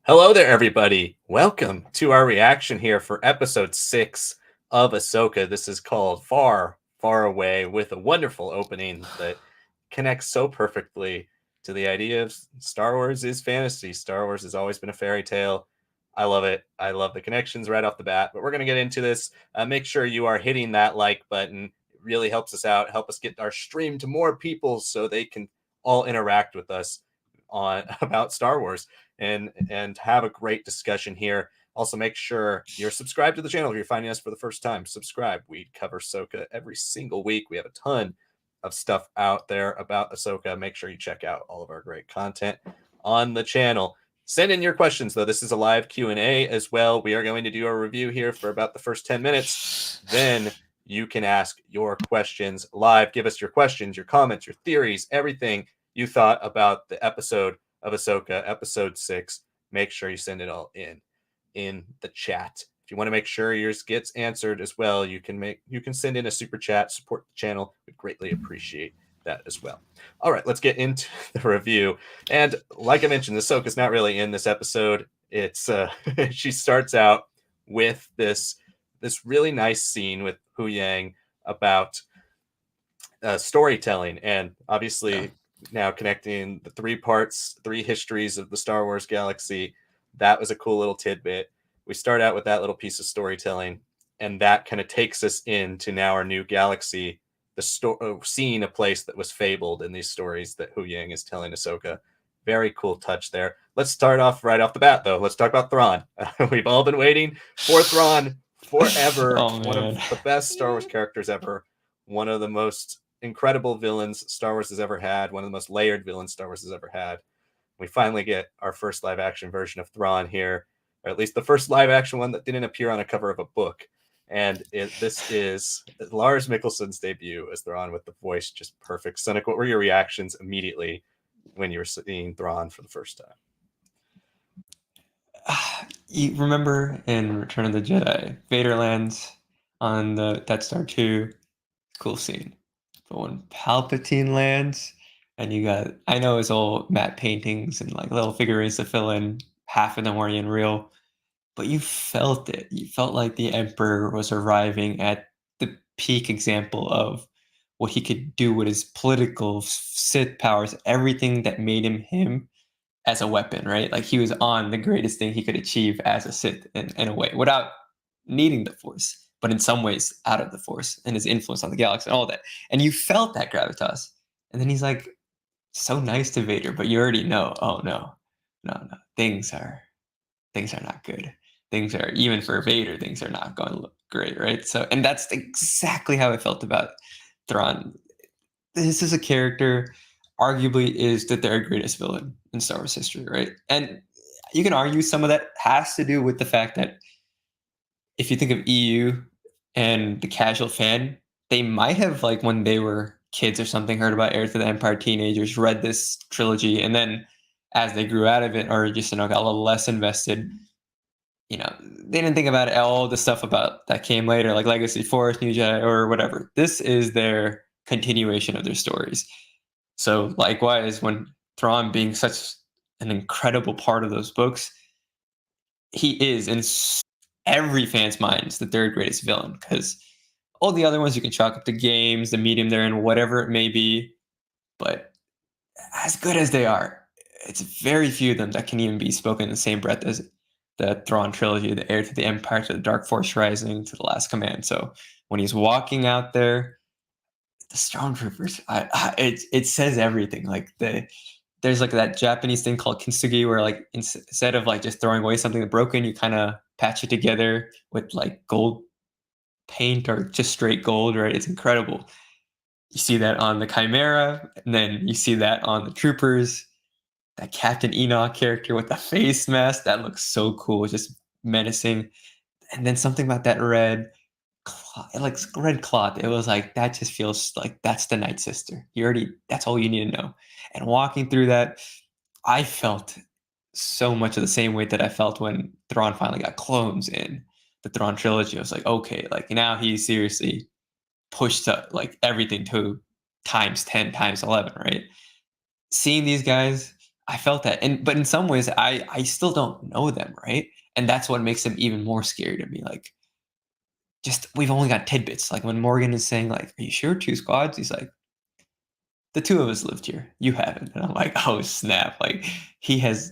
Hello there, everybody. Welcome to our reaction here for episode 6 of Ahsoka. This is called Far, Far Away, with a wonderful opening that connects so perfectly to the idea of Star Wars is fantasy. Star Wars has always been a fairy tale. I love it. I love the connections right off the bat, but we're going to get into this. Make sure you are hitting that like button. It really helps us out, help us get our stream to more people so they can all interact with us on about Star Wars and have a great discussion here. Also, make sure you're subscribed to the channel if you're finding us for the first time. Subscribe. We cover Ahsoka every single week. We have a ton of stuff out there about Ahsoka. Make sure you check out all of our great content on the channel. Send in your questions, though. This is a live Q&A as well. We are going to do a review here for about the first 10 minutes. Then you can ask your questions live. Give us your questions, your comments, your theories, everything you thought about the episode of Ahsoka, episode 6. Make sure you send it all in the chat. If you want to make sure yours gets answered as well, you can send in a super chat, support the channel. We'd greatly appreciate that as well. All right, let's get into the review. And like I mentioned, Ahsoka's not really in this episode. It's she starts out with this really nice scene with Hu Yang about storytelling, and obviously now connecting the three histories of the Star Wars galaxy. That was a cool little tidbit. We start out with that little piece of storytelling, and that kind of takes us into now our new galaxy, seeing a place that was fabled in these stories that Hu Yang is telling Ahsoka. Very cool touch there. Let's start off right off the bat, though. Let's talk about Thrawn. We've all been waiting for Thrawn forever. One of the best Star Wars characters ever. One of the most incredible villains Star Wars has ever had. One of the most layered villains Star Wars has ever had. We finally get our first live action version of Thrawn here, or at least the first live action one that didn't appear on a cover of a book. And this is Lars Mikkelsen's debut as Thrawn, with the voice just perfect. Sanak, what were your reactions immediately when you were seeing Thrawn for the first time? You remember in Return of the Jedi, Vader lands on the Death Star 2, cool scene. But when Palpatine lands, and you got, I know it's all matte paintings and like little figurines to fill in, half of them weren't even real, but you felt it. You felt like the Emperor was arriving at the peak example of what he could do with his political Sith powers, everything that made him him as a weapon, right? Like he was on the greatest thing he could achieve as a Sith in a way, without needing the Force, but in some ways out of the Force, and his influence on the galaxy and all that. And you felt that gravitas. And then he's like so nice to Vader, but you already know, oh no, things are not good. Things are, even for Vader, things are not going to look great, right? So, and that's exactly how I felt about Thrawn. This is a character arguably is the third greatest villain in Star Wars history, right? And you can argue some of that has to do with the fact that if you think of EU and the casual fan, they might have, like when they were kids or something, heard about Heir to the Empire, teenagers, read this trilogy, and then as they grew out of it, or just got a little less invested, they didn't think about all the stuff about that came later, like Legacy, Force, New Jedi, or whatever. This is their continuation of their stories. So likewise, when Thrawn being such an incredible part of those books, he is in every fan's minds the third greatest villain, because all the other ones you can chalk up to games, the medium they're in, whatever it may be. But as good as they are, it's very few of them that can even be spoken in the same breath as the Thrawn trilogy, the Heir to the Empire, to the Dark Force Rising, to the Last Command. So when he's walking out there, the Stormtroopers, it says everything. Like there's like that Japanese thing called kintsugi, where like instead of like just throwing away something that's broken, you kind of patch it together with like gold paint or just straight gold, right? It's incredible. You see that on the Chimaera, and then you see that on the troopers. That Captain Enoch character with the face mask, that looks so cool, just menacing. And then something about that red cloth, like red cloth, it was like, that just feels like that's the Nightsister. That's all you need to know. And walking through that, I felt so much of the same way that I felt when Thrawn finally got clones in the Thrawn trilogy. I was like, okay, like now he's seriously pushed up like everything to times 10, times 11, right? Seeing these guys, I felt that, but in some ways, I still don't know them, right? And that's what makes them even more scary to me. Like, just we've only got tidbits. Like when Morgan is saying, like, "Are you sure 2 squads?" He's like, "The two of us lived here. You haven't." And I'm like, "Oh snap!" Like he's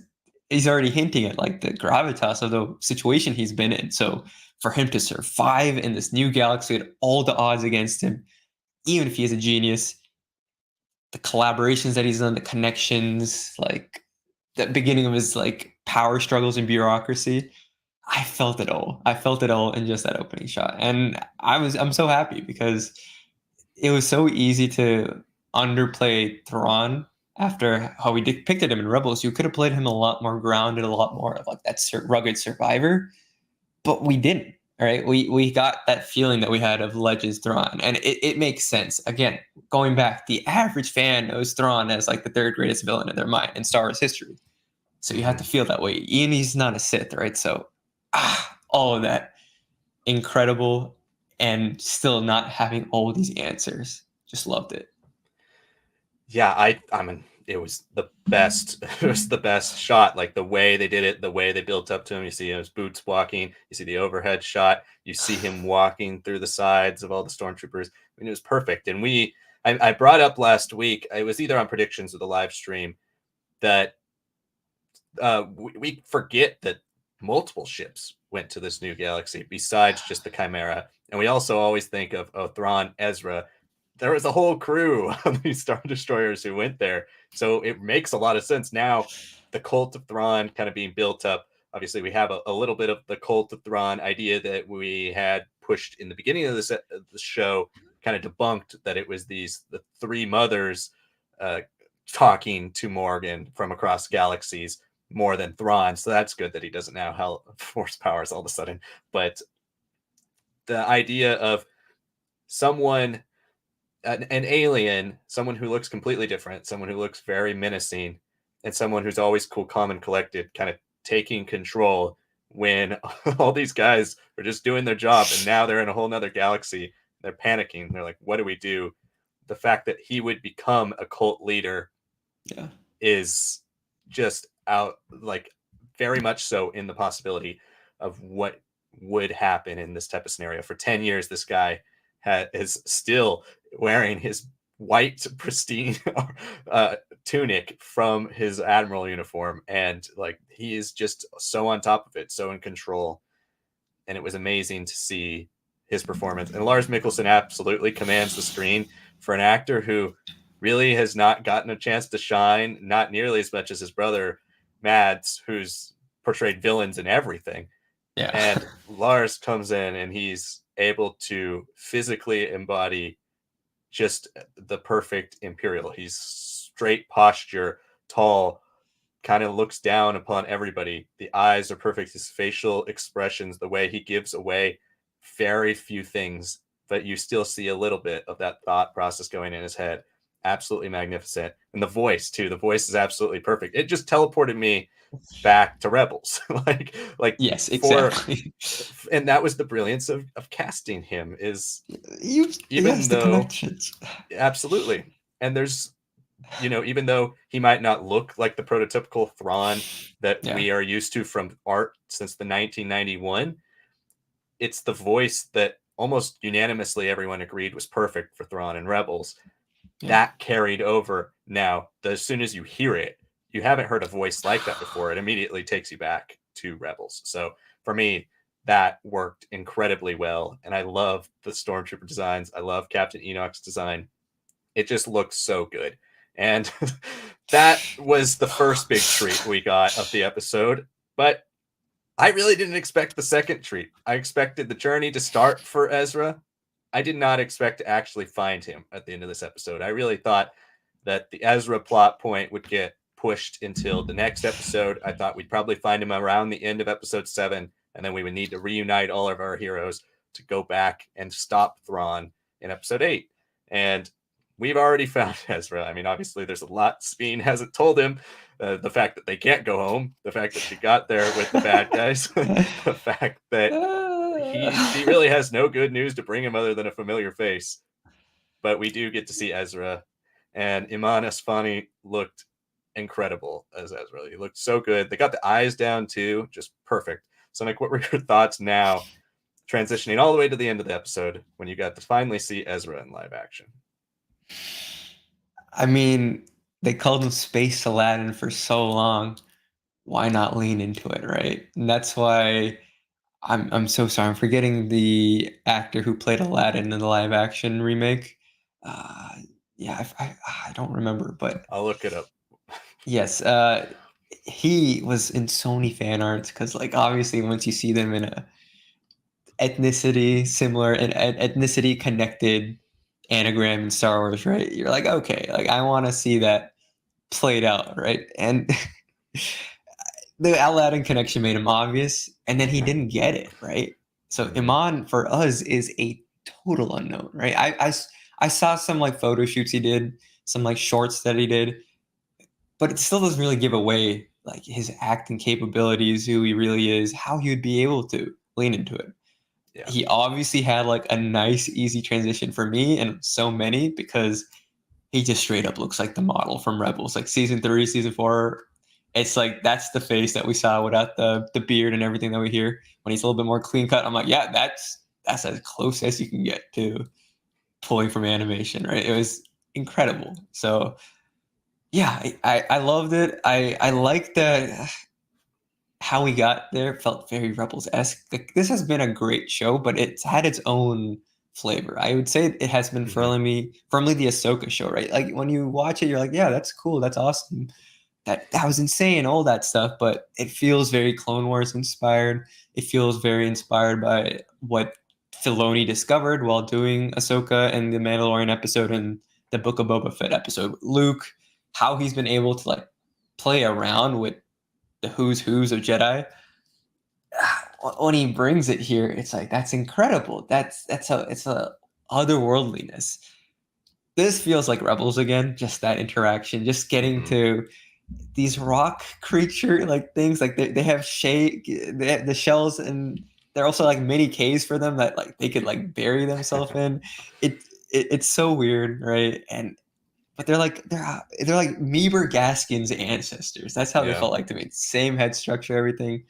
already hinting at like the gravitas of the situation he's been in. So for him to survive in this new galaxy with all the odds against him, even if he is a genius, the collaborations that he's done, the connections, like the beginning of his like power struggles and bureaucracy. I felt it all. I felt it all in just that opening shot. And I'm so happy because it was so easy to underplay Thrawn after how we depicted him in Rebels. You could have played him a lot more grounded, a lot more of like that rugged survivor, but we didn't. Right? We got that feeling that we had of Legends Thrawn, and it makes sense. Again, going back, the average fan knows Thrawn as like the third greatest villain in their mind in Star Wars history. So you have to feel that way. Ian, he's not a Sith, right? So all of that incredible, and still not having all these answers. Just loved it. Yeah, I mean, it was the best. It was the best shot. Like the way they did it, the way they built up to him. You see his boots walking. You see the overhead shot. You see him walking through the sides of all the stormtroopers. I mean, it was perfect. And I brought up last week. It was either on predictions or the live stream that we forget that multiple ships went to this new galaxy besides just the Chimaera. And we also always think of Thrawn, Ezra. There was a whole crew of these Star Destroyers who went there. So it makes a lot of sense now. The cult of Thrawn kind of being built up. Obviously, we have a little bit of the cult of Thrawn idea that we had pushed in the beginning of the show, kind of debunked that it was the three mothers talking to Morgan from across galaxies more than Thrawn. So that's good that he doesn't now have force powers all of a sudden. But the idea of someone, an alien, someone who looks completely different, someone who looks very menacing, and someone who's always cool, calm, and collected, kind of taking control when all these guys are just doing their job and now they're in a whole nother galaxy. They're panicking. They're like, what do we do? The fact that he would become a cult leader is just out, like very much so in the possibility of what would happen in this type of scenario. For 10 years, this guy is still wearing his white pristine tunic from his admiral uniform, and like he is just so on top of it, so in control. And it was amazing to see his performance. And Lars Mikkelsen absolutely commands the screen for an actor who really has not gotten a chance to shine, not nearly as much as his brother Mads, who's portrayed villains in everything. Yeah. And Lars comes in and he's able to physically embody just the perfect Imperial. He's straight posture, tall, kind of looks down upon everybody. The eyes are perfect. His facial expressions, the way he gives away very few things, but you still see a little bit of that thought process going in his head. Absolutely magnificent. And the voice too. The voice is absolutely perfect. It just teleported me back to Rebels. like yes, exactly. And that was the brilliance of casting him, is even though the connections. Absolutely. And there's, even though he might not look like the prototypical Thrawn that we are used to from art since the 1991, it's the voice that almost unanimously everyone agreed was perfect for Thrawn and Rebels. That carried over. Now, as soon as you hear it, you haven't heard a voice like that before. It immediately takes you back to Rebels. So for me, that worked incredibly well. And I love the Stormtrooper designs. I love Captain Enoch's design. It just looks so good. And that was the first big treat we got of the episode. But I really didn't expect the second treat. I expected the journey to start for Ezra. I did not expect to actually find him at the end of this episode. I really thought that the Ezra plot point would get pushed until the next episode. I thought we'd probably find him around the end of episode 7, and then we would need to reunite all of our heroes to go back and stop Thrawn in episode 8. And we've already found Ezra. I mean, obviously, there's a lot Sabine hasn't told him. The fact that they can't go home, the fact that she got there with the bad guys, the fact that he really has no good news to bring him other than a familiar face. But we do get to see Ezra, and Eman Esfani looked incredible as Ezra. He looked so good. They got the eyes down too, just perfect. So, Nick, what were your thoughts now, transitioning all the way to the end of the episode when you got to finally see Ezra in live action? I mean, they called him Space Aladdin for so long. Why not lean into it, right? And that's why I'm so sorry. I'm forgetting the actor who played Aladdin in the live action remake. Uh, yeah, I don't remember, but I'll look it up. yes, he was in so many fan arts because, like, obviously, once you see them in a ethnicity similar and ethnicity connected anagram in Star Wars, right? You're like, okay, like I want to see that played out, right? And the Aladdin connection made him obvious, and then he didn't get it, right? So Eman for us is a total unknown, right? I saw some like photo shoots he did, some like shorts that he did, but it still doesn't really give away like his acting capabilities, who he really is, how he would be able to lean into it. Yeah. He obviously had like a nice, easy transition for me and so many because he just straight up looks like the model from Rebels, like season 3, season 4. It's like that's the face that we saw without the beard and everything that we hear. When he's a little bit more clean cut, I'm like, yeah, that's as close as you can get to pulling from animation, right? It was incredible. So yeah, I loved it. I liked that how we got there felt very Rebels-esque. Like, this has been a great show, but it's had its own flavor. I would say it has been firmly the Ahsoka show, right? Like when you watch it, you're like, yeah, that's cool, that's awesome, that was insane, all that stuff. But it feels very Clone Wars inspired. It feels very inspired by what Filoni discovered while doing Ahsoka and the Mandalorian episode and the Book of Boba Fett episode. Luke, how he's been able to like play around with the who's of Jedi. When he brings it here, it's like that's incredible. It's a otherworldliness. This feels like Rebels again. Just that interaction, just getting to these rock creature like things. Like they have they have the shells, and they're also like mini caves for them that like they could like bury themselves in. It's so weird, right? But they're like Meeber Gaskin's ancestors. That's how they felt like to me. Same head structure, everything.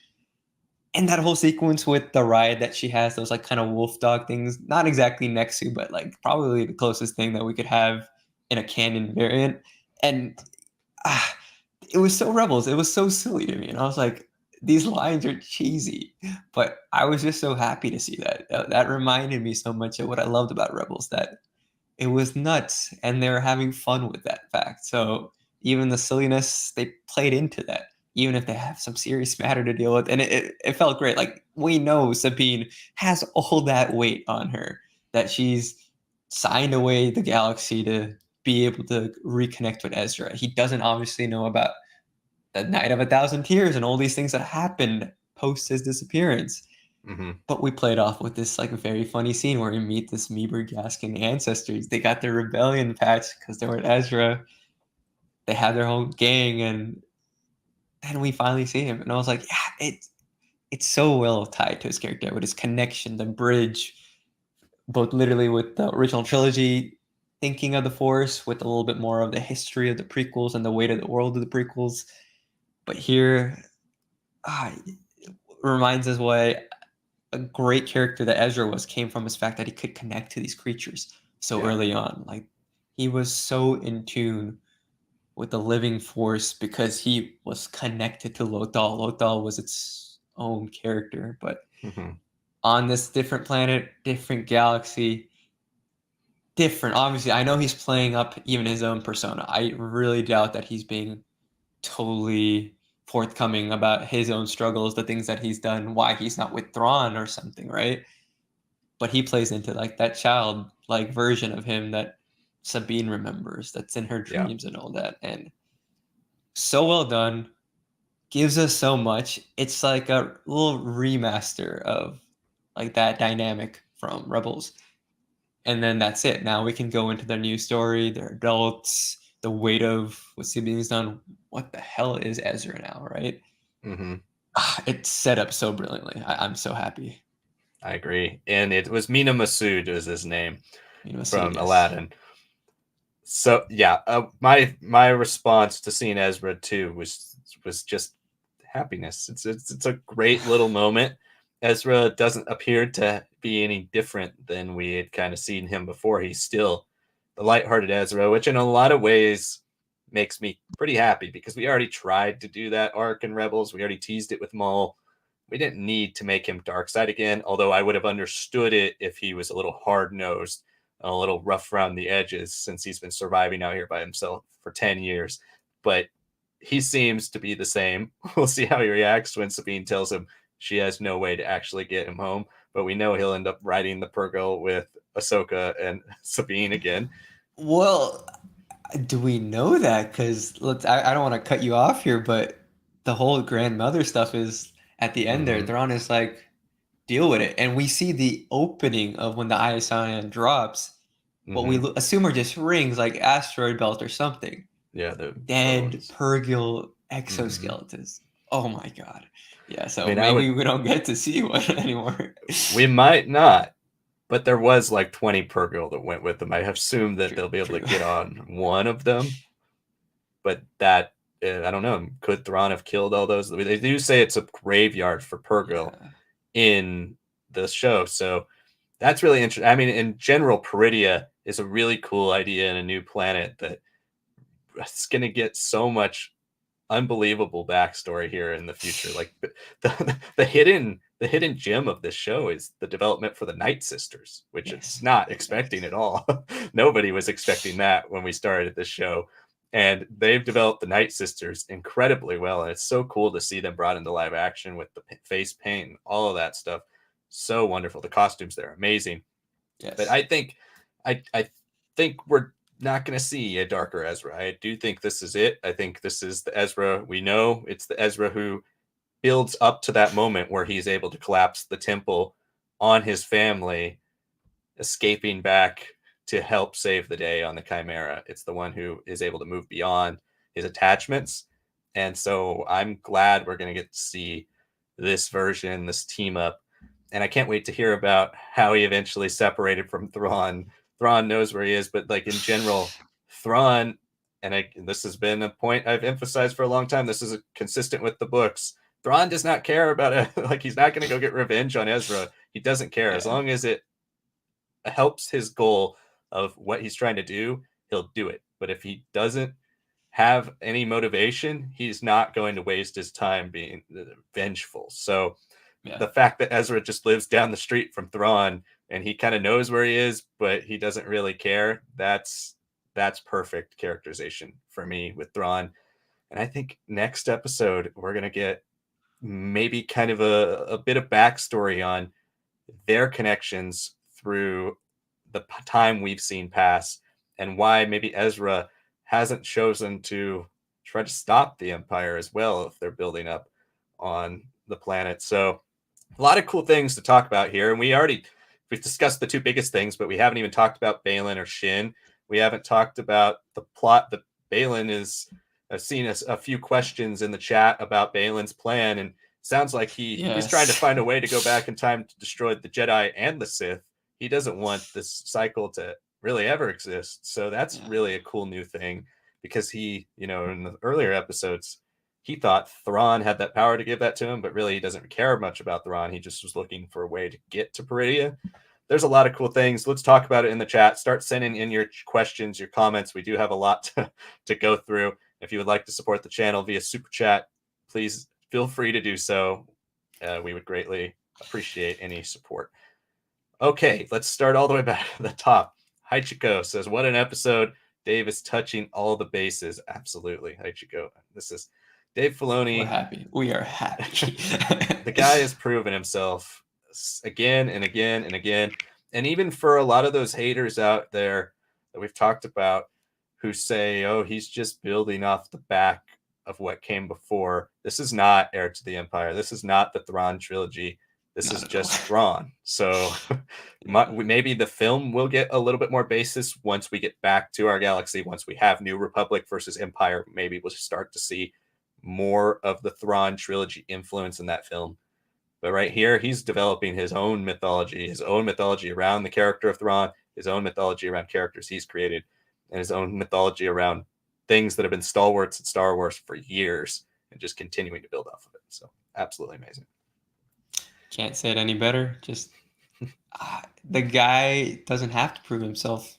And that whole sequence with the ride that she has, those like kind of wolf dog things, not exactly Nexu, but like probably the closest thing that we could have in a canon variant. And it was so Rebels. It was so silly to me. And I was like, these lines are cheesy, but I was just so happy to see that. That reminded me so much of what I loved about Rebels, that it was nuts and they were having fun with that fact. So even the silliness, they played into that, even if they have some serious matter to deal with. And it felt great. Like, we know Sabine has all that weight on her, that she's signed away the galaxy to be able to reconnect with Ezra. He doesn't obviously know about the Night of 1,000 Tears and all these things that happened post his disappearance. But we played off with this like very funny scene where we meet this Meeber Gaskin ancestors. They got their rebellion patch because they were at Ezra. They had their whole gang, and then we finally see him. And I was like, yeah, it's so well tied to his character with his connection, the bridge, both literally with the original trilogy, thinking of the Force, with a little bit more of the history of the prequels and the weight of the world of the prequels. But here, it reminds us why a great character that Ezra was came from his fact that he could connect to these creatures so early on. Like, he was so in tune with the living force because he was connected to Lothal. Lothal was its own character, but on this different planet, different galaxy, different. Obviously, I know he's playing up even his own persona. I really doubt that he's being totally forthcoming about his own struggles, the things that he's done, why he's not with Thrawn or something, right? But he plays into like that child like version of him that Sabine remembers, that's in her dreams and all that. And so well done, gives us so much. It's like a little remaster of like that dynamic from Rebels. And then that's it. Now we can go into their new story. They're adults. The weight of what Sabine's done. What the hell is Ezra now, right? It's set up so brilliantly. I'm so happy. I agree. And it was Mina Masood was his name Mina Masood, from yes. Aladdin. So yeah, my response to seeing Ezra too was just happiness. It's a great little moment. Ezra doesn't appear to be any different than we had kind of seen him before. He's still the lighthearted Ezra, which in a lot of ways makes me pretty happy because we already tried to do that arc in Rebels. We already teased it with Maul. We didn't need to make him dark side again, although I would have understood it if he was a little hard nosed, a little rough around the edges since he's been surviving out here by himself for 10 years. But he seems to be the same. We'll see how he reacts when Sabine tells him she has no way to actually get him home. But we know he'll end up riding the Purrgil with Ahsoka and Sabine again. Well, do we know that? Because I don't want to cut you off here, but the whole grandmother stuff is at the end there. Mm-hmm. Thrawn is like, deal with it. And we see the opening of when the Ion drops, what we Mm-hmm. assume are just rings like asteroid belt or something. Yeah, the Dead bones. Purrgil Mm-hmm. exoskeletons. Oh my God. Yeah, I so mean, I maybe would. we don't get to see one anymore. We might not, but there was like 20 Purrgil that went with them. I assume that True, they'll be able to true. get on one of them, but that I don't know. Could Thrawn have killed all those? They do say it's a graveyard for Purrgil Yeah. in the show, so that's really interesting. I mean, in general, Peridia is a really cool idea in a new planet that it's going to get so much unbelievable backstory here in the future. Like the hidden gem of this show is the development for the Nightsisters, which it's Yes. not expecting Yes. at all. Nobody was expecting that when we started this show. And they've developed the Nightsisters incredibly well. And it's so cool to see them brought into live action with the face paint and all of that stuff. So wonderful. The costumes there, amazing. But Yes. I think we're not going to see a darker Ezra. I do think this is it. I think this is the Ezra we know. It's the Ezra who builds up to that moment where he's able to collapse the temple on his family, escaping back to help save the day on the Chimaera. It's the one who is able to move beyond his attachments. And so I'm glad we're going to get to see this version, this team up. And I can't wait to hear about how he eventually separated from Thrawn. Thrawn knows where he is, but like in general, Thrawn, this has been a point I've emphasized for a long time. This is consistent with the books. Thrawn does not care about it. Like he's not going to go get revenge on Ezra. He doesn't care as Yeah. long as it helps his goal of what he's trying to do, he'll do it. But if he doesn't have any motivation, he's not going to waste his time being vengeful. So Yeah. the fact that Ezra just lives down the street from Thrawn and he kind of knows where he is, but he doesn't really care, that's perfect characterization for me with Thrawn. And I think next episode we're gonna get maybe kind of a bit of backstory on their connections through the time we've seen pass and why maybe Ezra hasn't chosen to try to stop the Empire as well if they're building up on the planet. So a lot of cool things to talk about here. And we've discussed the two biggest things, but we haven't even talked about Baylan or Shin. We haven't talked about the plot that Baylan is. I've seen a few questions in the chat about Baylan's plan, and sounds like he's trying to Yes. find a way to go back in time to destroy the Jedi and the Sith. He doesn't want this cycle to really ever exist. So that's Yeah. really a cool new thing because he, in the earlier episodes, he thought Thrawn had that power to give that to him, but really he doesn't care much about Thrawn. He just was looking for a way to get to Peridia. There's a lot of cool things. Let's talk about it in the chat. Start sending in your questions, your comments. We do have a lot to go through. If you would like to support the channel via super chat, please feel free to do so. We would greatly appreciate any support. Okay, let's start all the way back to the top. Haichiko says, "What an episode! Dave is touching all the bases." Absolutely, Haichiko. This is Dave We're Filoni. happy. We are happy. The guy has proven himself again and again and again. And even for a lot of those haters out there that we've talked about who say, oh, he's just building off the back of what came before. This is not Heir to the Empire. This is not the Thrawn trilogy. This Not is at all. just Thrawn. So Yeah. maybe the film will get a little bit more basis once we get back to our galaxy. Once we have New Republic versus Empire, maybe we'll start to see more of the Thrawn trilogy influence in that film. But right here, he's developing his own mythology around the character of Thrawn, his own mythology around characters he's created. and his own mythology around things that have been stalwarts in Star Wars for years, and just continuing to build off of it. So absolutely amazing. Can't say it any better. Just the guy doesn't have to prove himself.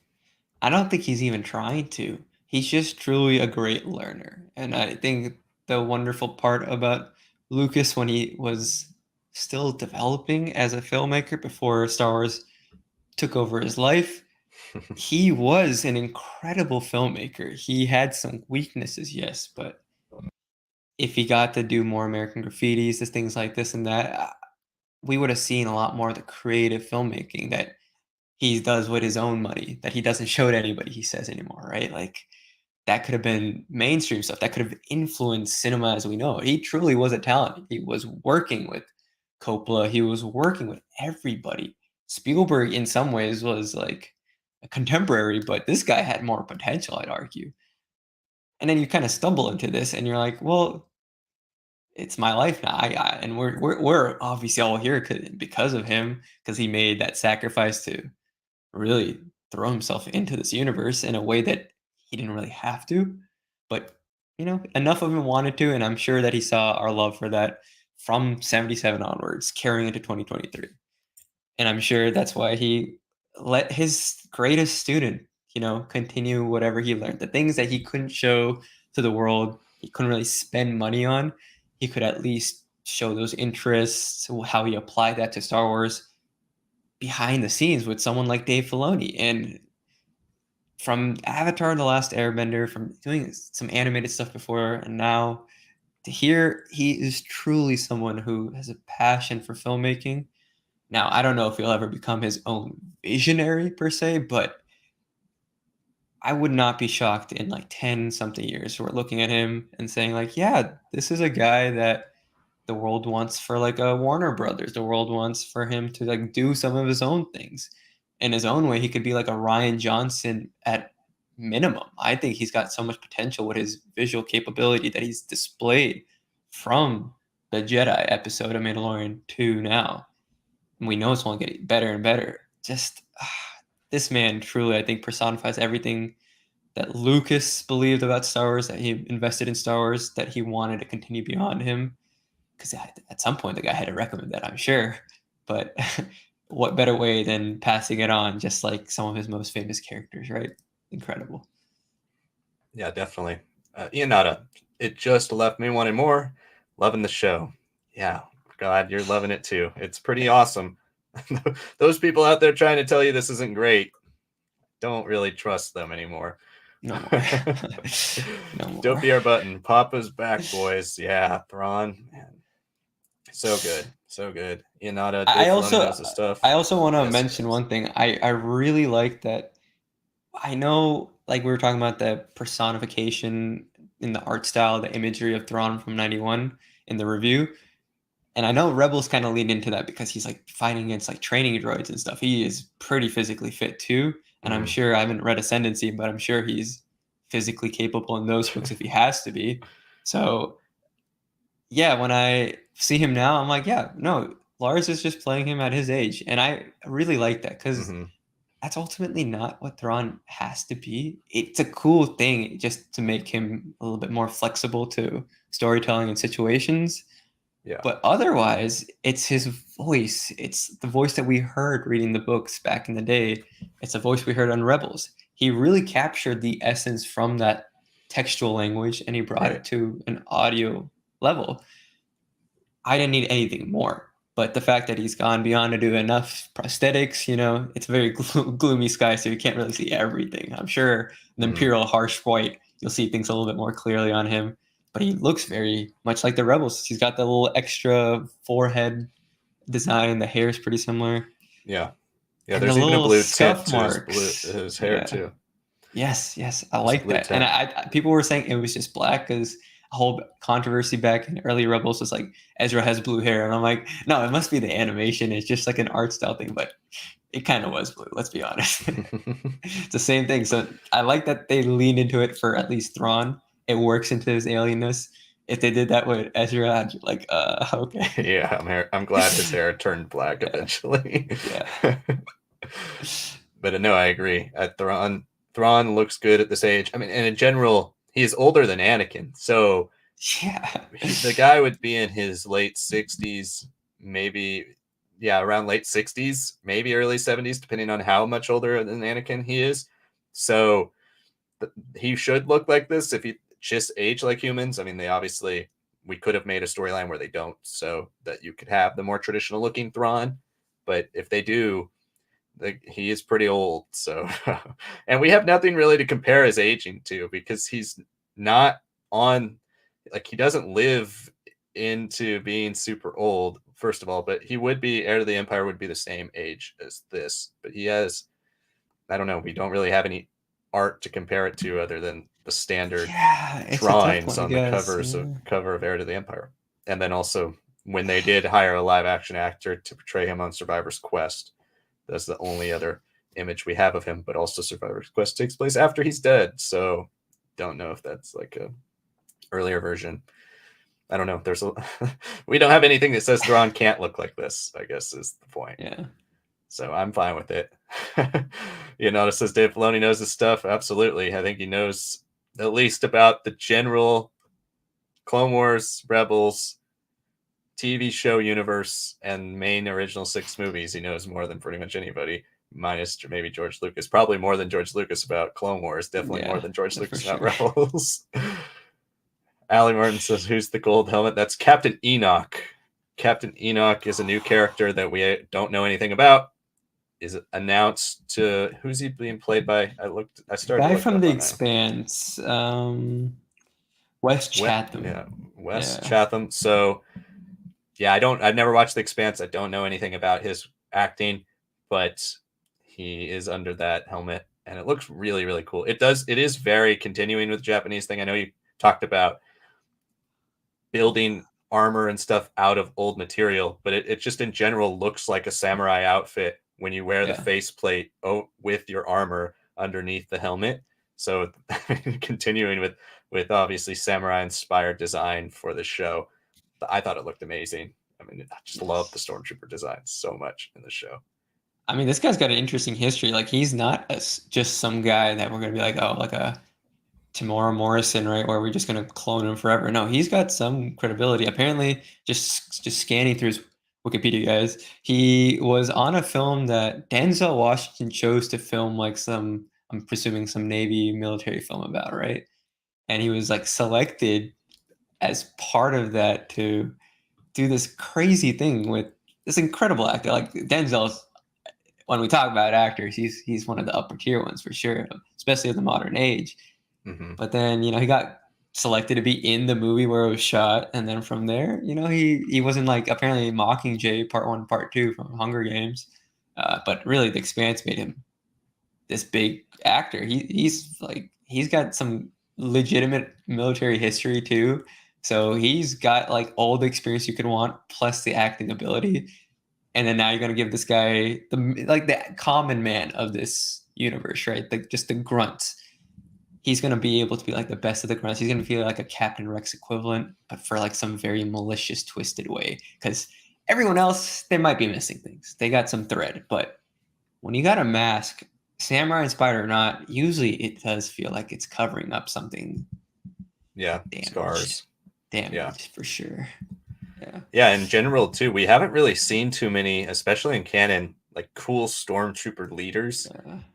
I don't think he's even trying to. He's just truly a great learner. And I think the wonderful part about Lucas when he was still developing as a filmmaker before Star Wars took over his life, he was an incredible filmmaker. He had some weaknesses, yes, but if he got to do more American Graffitis, the things like this and that, we would have seen a lot more of the creative filmmaking that he does with his own money that he doesn't show to anybody, he says anymore, right? Like that could have been mainstream stuff that could have influenced cinema as we know it. He truly was a talent. He was working with Coppola. He was working with everybody. Spielberg in some ways was like a contemporary, but this guy had more potential, I'd argue. And then you kind of stumble into this and you're like, well, it's my life now. And we're obviously all here because of him, because he made that sacrifice to really throw himself into this universe in a way that he didn't really have to. But, enough of him wanted to, and I'm sure that he saw our love for that from 77 onwards, carrying into 2023. And I'm sure that's why he let his greatest student, continue whatever he learned. The things that he couldn't show to the world, he couldn't really spend money on, he could at least show those interests, how he applied that to Star Wars behind the scenes with someone like Dave Filoni. And from Avatar: The Last Airbender, from doing some animated stuff before, and now to hear he is truly someone who has a passion for filmmaking. Now, I don't know if he'll ever become his own visionary per se, but I would not be shocked in like 10 something years we're looking at him and saying like, yeah, this is a guy that the world wants for like a Warner Brothers. The world wants for him to like do some of his own things in his own way. He could be like a Rian Johnson at minimum. I think he's got so much potential with his visual capability that he's displayed from the Jedi episode of Mandalorian to now. And we know it's only getting better and better. Just this man truly, I think, personifies everything that Lucas believed about Star Wars, that he invested in Star Wars, that he wanted to continue beyond him. Because at some point the guy had to recommend that, I'm sure. But what better way than passing it on, just like some of his most famous characters, right? Incredible. Yeah, definitely. Enoch, it just left me wanting more. Loving the show. Yeah, glad you're loving it too. It's pretty awesome. Those people out there trying to tell you this isn't great, don't really trust them anymore. No more. No more. Don't be our button. Papa's back, boys. Yeah, Thrawn. Man. So good. So good. Enoch, I also want to Yes, mention yes. one thing. I really like that. I know, like we were talking about the personification in the art style, the imagery of Thrawn from 91 in the review. And I know Rebels kind of leaned into that because he's like fighting against like training droids and stuff. He is pretty physically fit too. And I'm sure, I haven't read Ascendancy, but I'm sure he's physically capable in those books if he has to be. So yeah, when I see him now, I'm like, yeah, no, Lars is just playing him at his age. And I really like that because that's ultimately not what Thrawn has to be. It's a cool thing just to make him a little bit more flexible to storytelling and situations. Yeah. But otherwise, it's his voice. It's the voice that we heard reading the books back in the day. It's a voice we heard on Rebels. He really captured the essence from that textual language and he brought it to an audio level. I didn't need anything more. But the fact that he's gone beyond to do enough prosthetics, it's a very gloomy sky, so you can't really see everything. I'm sure the Imperial harsh white, you'll see things a little bit more clearly on him. But he looks very much like the Rebels. He's got the little extra forehead design. The hair is pretty similar. Yeah. Yeah, and there's the even a little blue scuff tint marks. to his hair too. Yes, I like that. Tint. And I people were saying it was just black because a whole controversy back in early Rebels was like Ezra has blue hair, and I'm like, no, it must be the animation. It's just like an art style thing, but it kind of was blue. Let's be honest. It's the same thing. So I like that they leaned into it for at least Thrawn. It works into his alienness. If they did that with Ezra, I'd be like, okay. Yeah, I'm glad his hair turned black eventually. Yeah. But no, I agree. Thrawn Thrawn looks good at this age. I mean, and in general, he is older than Anakin. So Yeah. the guy would be in his late 60s, maybe, yeah, around late 60s, maybe early 70s, depending on how much older than Anakin he is. So he should look like this if he just age like humans. I mean, we could have made a storyline where they don't, so that you could have the more traditional looking Thrawn. But if they do, he is pretty old. So, and we have nothing really to compare his aging to, because he's not on, like, he doesn't live into being super old, first of all, but he would be, heir to the Empire would be the same age as this, but he has, I don't know, we don't really have any art to compare it to other than the standard It's a tough drawings one, I on the guess. cover of Heir to the Empire. And then also when they did hire a live action actor to portray him on Survivor's Quest, that's the only other image we have of him, but also Survivor's Quest takes place after he's dead. So don't know if that's like a earlier version. I don't know. We don't have anything that says Thrawn can't look like this, I guess is the point. Yeah. So I'm fine with it. It says Dave Filoni knows his stuff. Absolutely. I think he knows at least about the general Clone Wars, Rebels, TV show universe, and main original 6 movies. He knows more than pretty much anybody, minus maybe George Lucas. Probably more than George Lucas about Clone Wars. Definitely more than George Lucas about Rebels. Allie Martin says, who's the gold helmet? That's Captain Enoch. Captain Enoch is a new character that we don't know anything about. Is announced to, who's he being played by? I started guy from The Expanse, Wes Chatham. Wes Chatham. So I've never watched The Expanse. I don't know anything about his acting, but he is under that helmet and it looks really, really cool. It is very continuing with the Japanese thing. I know you talked about building armor and stuff out of old material, but it just in general looks like a samurai outfit when you wear the faceplate with your armor underneath the helmet. So continuing with obviously samurai inspired design for the show. I thought it looked amazing. I mean, I just love the Stormtrooper designs so much in the show. I mean, this guy's got an interesting history. Like, he's not just some guy that we're going to be like, oh, like a Tamora Morrison, right? Or we're just going to clone him forever. No, he's got some credibility. Apparently, just scanning through his Wikipedia, guys, he was on a film that Denzel Washington chose to film, like I'm presuming some Navy military film about, right? And he was like selected as part of that to do this crazy thing with this incredible actor. Like, Denzel's, when we talk about actors, he's one of the upper tier ones for sure, especially in the modern age. Mm-hmm. But then, he got selected to be in the movie where it was shot, and then from there, he wasn't like apparently Mockingjay Part 1, Part 2 from Hunger Games, but really The Expanse made him this big actor. He's got some legitimate military history too, so he's got like all the experience you could want plus the acting ability. And then now you're gonna give this guy the common man of this universe, right? Just the grunt. He's gonna be able to be like the best of the grunts. He's gonna feel like a Captain Rex equivalent, but for like some very malicious, twisted way. Because everyone else, they might be missing things. They got some thread, but when you got a mask, samurai inspired or not, usually it does feel like it's covering up something. Yeah, scars. Damage for sure. Yeah, in general too, we haven't really seen too many, especially in canon, like cool stormtrooper leaders.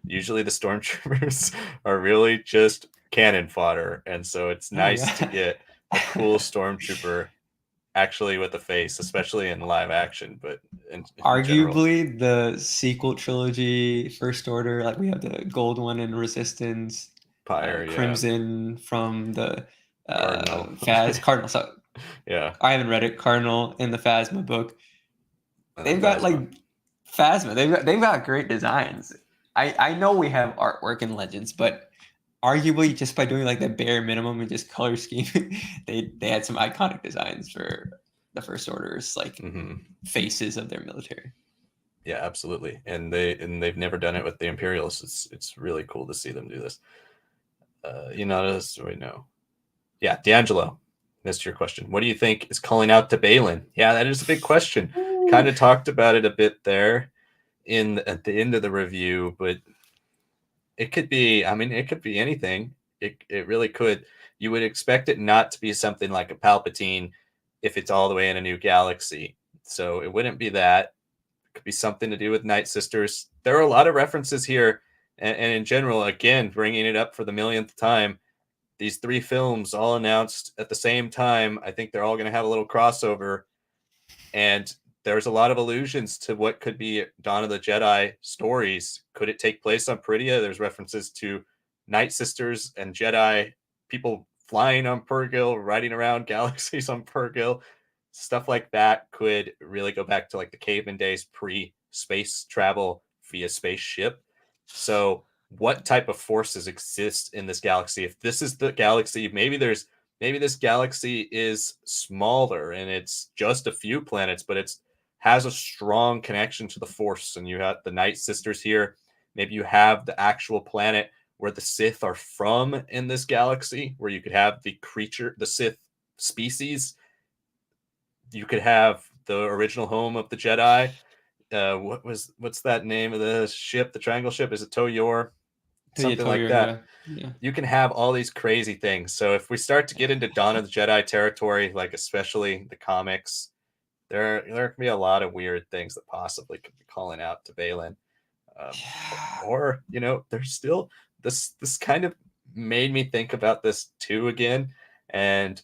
Usually the stormtroopers are really just cannon fodder, and so it's nice to get a cool stormtrooper actually with a face, especially in live action. But in arguably the sequel trilogy, First Order, like we have the gold one in Resistance, Crimson from the Cardinal. So I haven't read it. Cardinal in the Phasma book. They've got like Phasma. They've got great designs. I know we have artwork and legends, but arguably just by doing like the bare minimum and just color scheme, they had some iconic designs for the First Order's like faces of their military. Yeah, absolutely. And they've never done it with the Imperials. It's really cool to see them do this. Yeah, D'Angelo. Missed your question. What do you think is calling out to Baylan? Yeah, that is a big question. Kind of talked about it a bit there at the end of the review, but It could be, I mean, it could be anything. It really could. You would expect it not to be something like a Palpatine if it's all the way in a new galaxy. So it wouldn't be that. It could be something to do with Night Sisters. There are a lot of references here. And in general, again, bringing it up for the millionth time, these 3 films all announced at the same time. I think they're all going to have a little crossover. And there's a lot of allusions to what could be Dawn of the Jedi stories. Could it take place on Peridia? There's references to Night Sisters and Jedi, people flying on Purgil, riding around galaxies on Purgil. Stuff like that could really go back to like the caveman days, pre-space travel via spaceship. So what type of forces exist in this galaxy? If this is the galaxy, maybe this galaxy is smaller and it's just a few planets, but it's has a strong connection to the Force. And you have the Night Sisters here. Maybe you have the actual planet where the Sith are from in this galaxy, where you could have the creature, the Sith species. You could have the original home of the Jedi. What's that name of the ship? The triangle ship? Is it Toyor? Something like that. Yeah. You can have all these crazy things. So if we start to get into Dawn of the Jedi territory, like especially the comics, there can be a lot of weird things that possibly could be calling out to Baylan. Or there's still this kind of made me think about this too again, and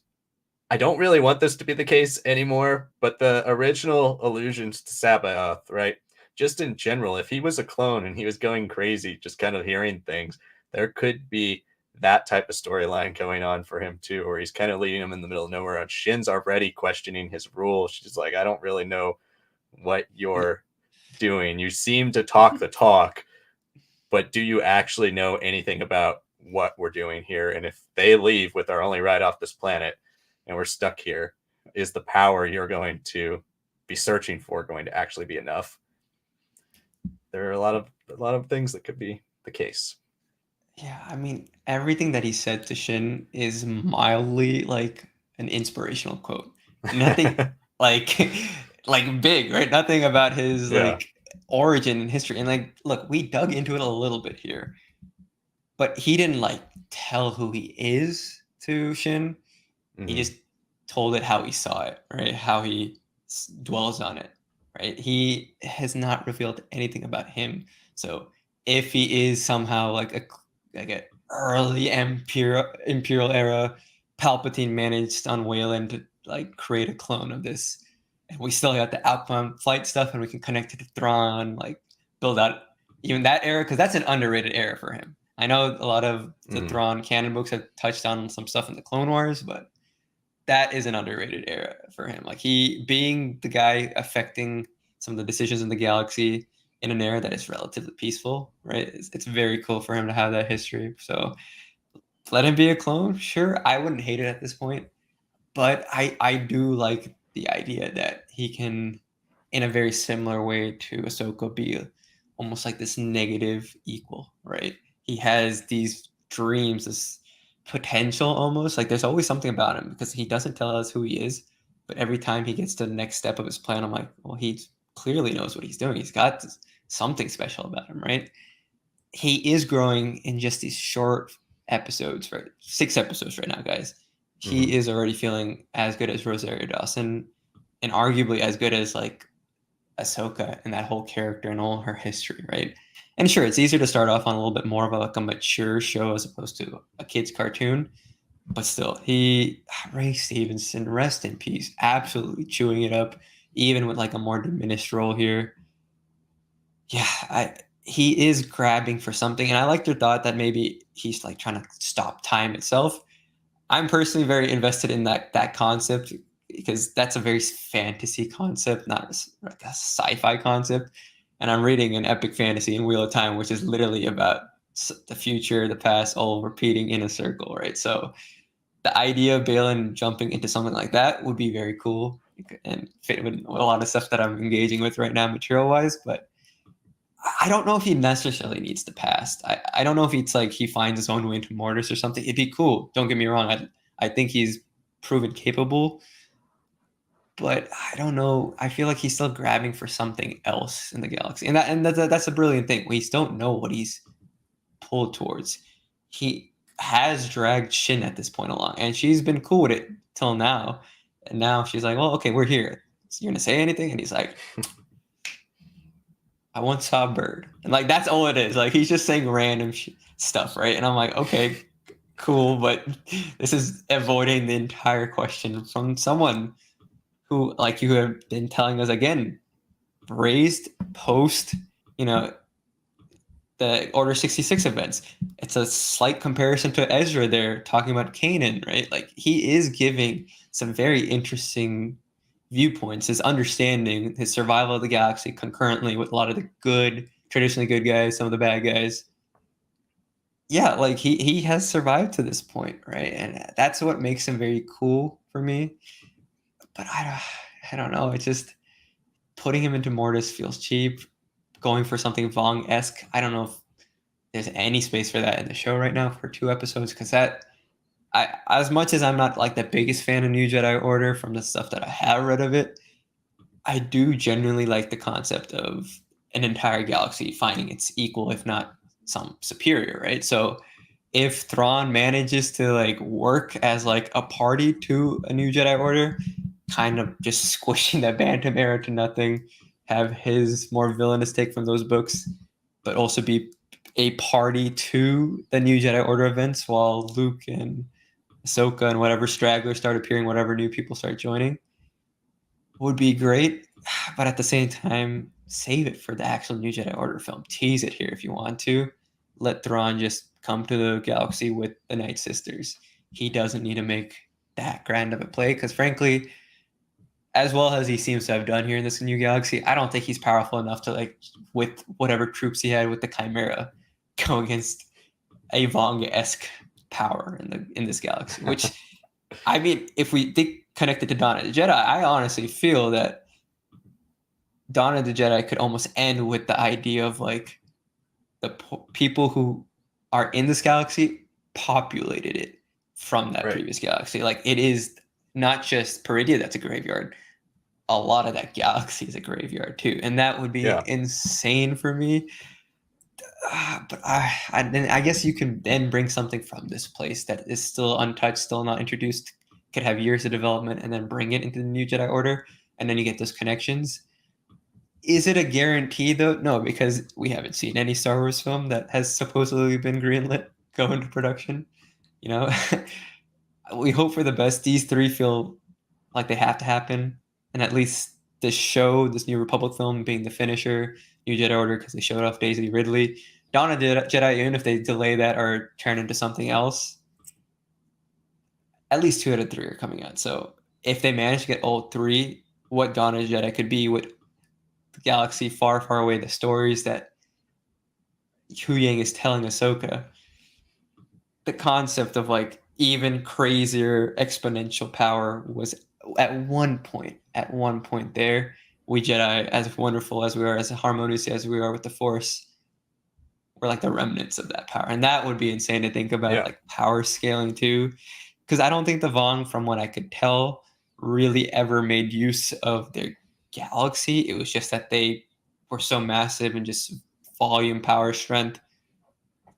I don't really want this to be the case anymore, but the original allusions to Sabaoth, right? Just in general, if he was a clone and he was going crazy, just kind of hearing things, there could be that type of storyline going on for him too, where he's kind of leading him in the middle of nowhere. And Shin's already questioning his rule. She's like, I don't really know what you're doing. You seem to talk the talk, but do you actually know anything about what we're doing here? And if they leave with our only ride off this planet and we're stuck here, is the power you're going to be searching for going to actually be enough? There are a lot of things that could be the case. Yeah, I mean, everything that he said to Shin is mildly like an inspirational quote. Nothing like like big, right? Nothing about his like origin and history. And like, look, we dug into it a little bit here, but he didn't like tell who he is to Shin. Mhm. He just told it how he saw it, right? How he dwells on it, right? He has not revealed anything about him. So if he is somehow like an early imperial era Palpatine managed on Wayland to like create a clone of this, and we still got the outbound flight stuff, and we can connect it to Thrawn, like build out even that era, because that's an underrated era for him. I know a lot of the Thrawn canon books have touched on some stuff in the Clone Wars, but that is an underrated era for him. Like he being the guy affecting some of the decisions in the galaxy in an era that is relatively peaceful, right? It's very cool for him to have that history. So let him be a clone. Sure, I wouldn't hate it at this point, but I do like the idea that he can, in a very similar way to Ahsoka, be almost like this negative equal, right? He has these dreams, this potential almost. Like there's always something about him because he doesn't tell us who he is, but every time he gets to the next step of his plan, I'm like, well, he clearly knows what he's doing. He's got something special about him, right? He is growing in just these short episodes, right? 6 episodes right now, guys. He is already feeling as good as Rosario Dawson and arguably as good as like Ahsoka and that whole character and all her history, right? And sure, it's easier to start off on a little bit more of like a mature show as opposed to a kid's cartoon, but still, Ray Stevenson, rest in peace, absolutely chewing it up, even with like a more diminished role here. Yeah, he is grabbing for something, and I like your thought that maybe he's like trying to stop time itself. I'm personally very invested in that concept because that's a very fantasy concept, not like a sci-fi concept. And I'm reading an epic fantasy in Wheel of Time, which is literally about the future, the past, all repeating in a circle, right? So the idea of Balin jumping into something like that would be very cool and fit with a lot of stuff that I'm engaging with right now, material-wise. But I don't know if he necessarily needs the past. I don't know if it's like he finds his own way into Mortis or something. It'd be cool. Don't get me wrong. I think he's proven capable, but I don't know. I feel like he's still grabbing for something else in the galaxy, and that's a brilliant thing. We still don't know what he's pulled towards. He has dragged Shin at this point along, and she's been cool with it till now. And now she's like, well, okay, we're here. So you're gonna say anything? And he's like, I once saw a bird. And like, that's all it is. Like, he's just saying random stuff, right? And I'm like, okay, cool, but this is avoiding the entire question from someone who, like you have been telling us again, raised post, the Order 66 events. It's a slight comparison to Ezra there, talking about Kanan, right? Like, he is giving some very interesting viewpoints, his understanding, his survival of the galaxy concurrently with a lot of the good, traditionally good guys, some of the bad guys. Yeah, like he has survived to this point, right? And that's what makes him very cool for me. But I don't know. It's just putting him into Mortis feels cheap. Going for something Vong-esque, I don't know if there's any space for that in the show right now for 2 episodes, because as much as I'm not like the biggest fan of New Jedi Order from the stuff that I have read of it, I do genuinely like the concept of an entire galaxy finding its equal, if not some superior, right? So if Thrawn manages to like work as like a party to a New Jedi Order, kind of just squishing that Bantam era to nothing, have his more villainous take from those books, but also be a party to the New Jedi Order events while Luke and Ahsoka and whatever stragglers start appearing, whatever new people start joining, would be great. But at the same time, save it for the actual New Jedi Order film. Tease it here if you want to. Let Thrawn just come to the galaxy with the Nightsisters. He doesn't need to make that grand of a play, because frankly, as well as he seems to have done here in this new galaxy, I don't think he's powerful enough to, like, with whatever troops he had with the Chimaera, go against a Vong-esque power in this galaxy. Which, I mean, if we think connected to Dawn of the Jedi, I honestly feel that Dawn of the Jedi could almost end with the idea of like the people who are in this galaxy populated it from that previous galaxy. Like, it is not just Peridia that's a graveyard. A lot of that galaxy is a graveyard too, and that would be insane for me. But I guess you can then bring something from this place that is still untouched, still not introduced, could have years of development, and then bring it into the New Jedi Order, and then you get those connections. Is it a guarantee though? No, because we haven't seen any Star Wars film that has supposedly been greenlit go into production. We hope for the best. These 3 feel like they have to happen, and at least this show, this New Republic film, being the finisher, New Jedi Order, because they showed off Daisy Ridley. Dawn of Jedi, even if they delay that or turn into something else, at least 2 out of 3 are coming out. So if they manage to get all 3, what Dawn of Jedi could be with the galaxy far, far away, the stories that Huyang is telling Ahsoka, the concept of like even crazier exponential power was at one point there. We Jedi, as wonderful as we are, as harmonious as we are with the Force, we're like the remnants of that power. And that would be insane to think about, like power scaling too. Because I don't think the Vong, from what I could tell, really ever made use of their galaxy. It was just that they were so massive and just volume, power, strength,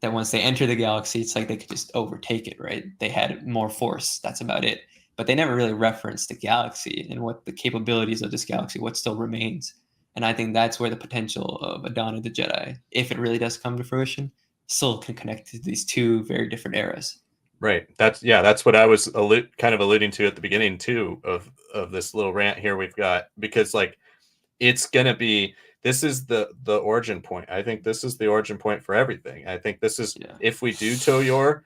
that once they enter the galaxy, it's like they could just overtake it, right? They had more force. That's about it. But they never really referenced the galaxy and what the capabilities of this galaxy, what still remains. And I think that's where the potential of a Dawn of the Jedi, if it really does come to fruition, still can connect to these 2 very different eras. Right. That's what I was kind of alluding to at the beginning too of this little rant here we've got, because like it's gonna be, this is the origin point. I think this is the origin point for everything. I think this is if we do Toyor,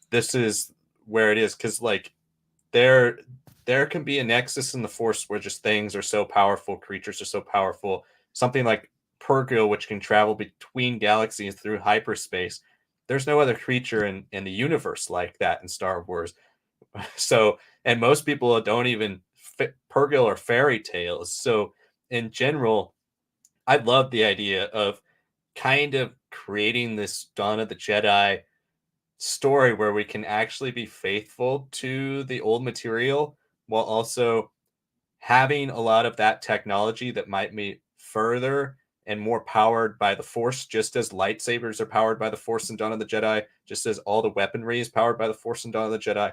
this is where it is, because like there can be a nexus in the Force where just things are so powerful, creatures are so powerful. Something like Purgil, which can travel between galaxies through hyperspace. There's no other creature in the universe like that in Star Wars. So, and most people don't even fit Purgil or fairy tales. So in general, I love the idea of kind of creating this Dawn of the Jedi story where we can actually be faithful to the old material while also having a lot of that technology that might be further and more powered by the Force, just as lightsabers are powered by the Force in Dawn of the Jedi, just as all the weaponry is powered by the Force in Dawn of the Jedi.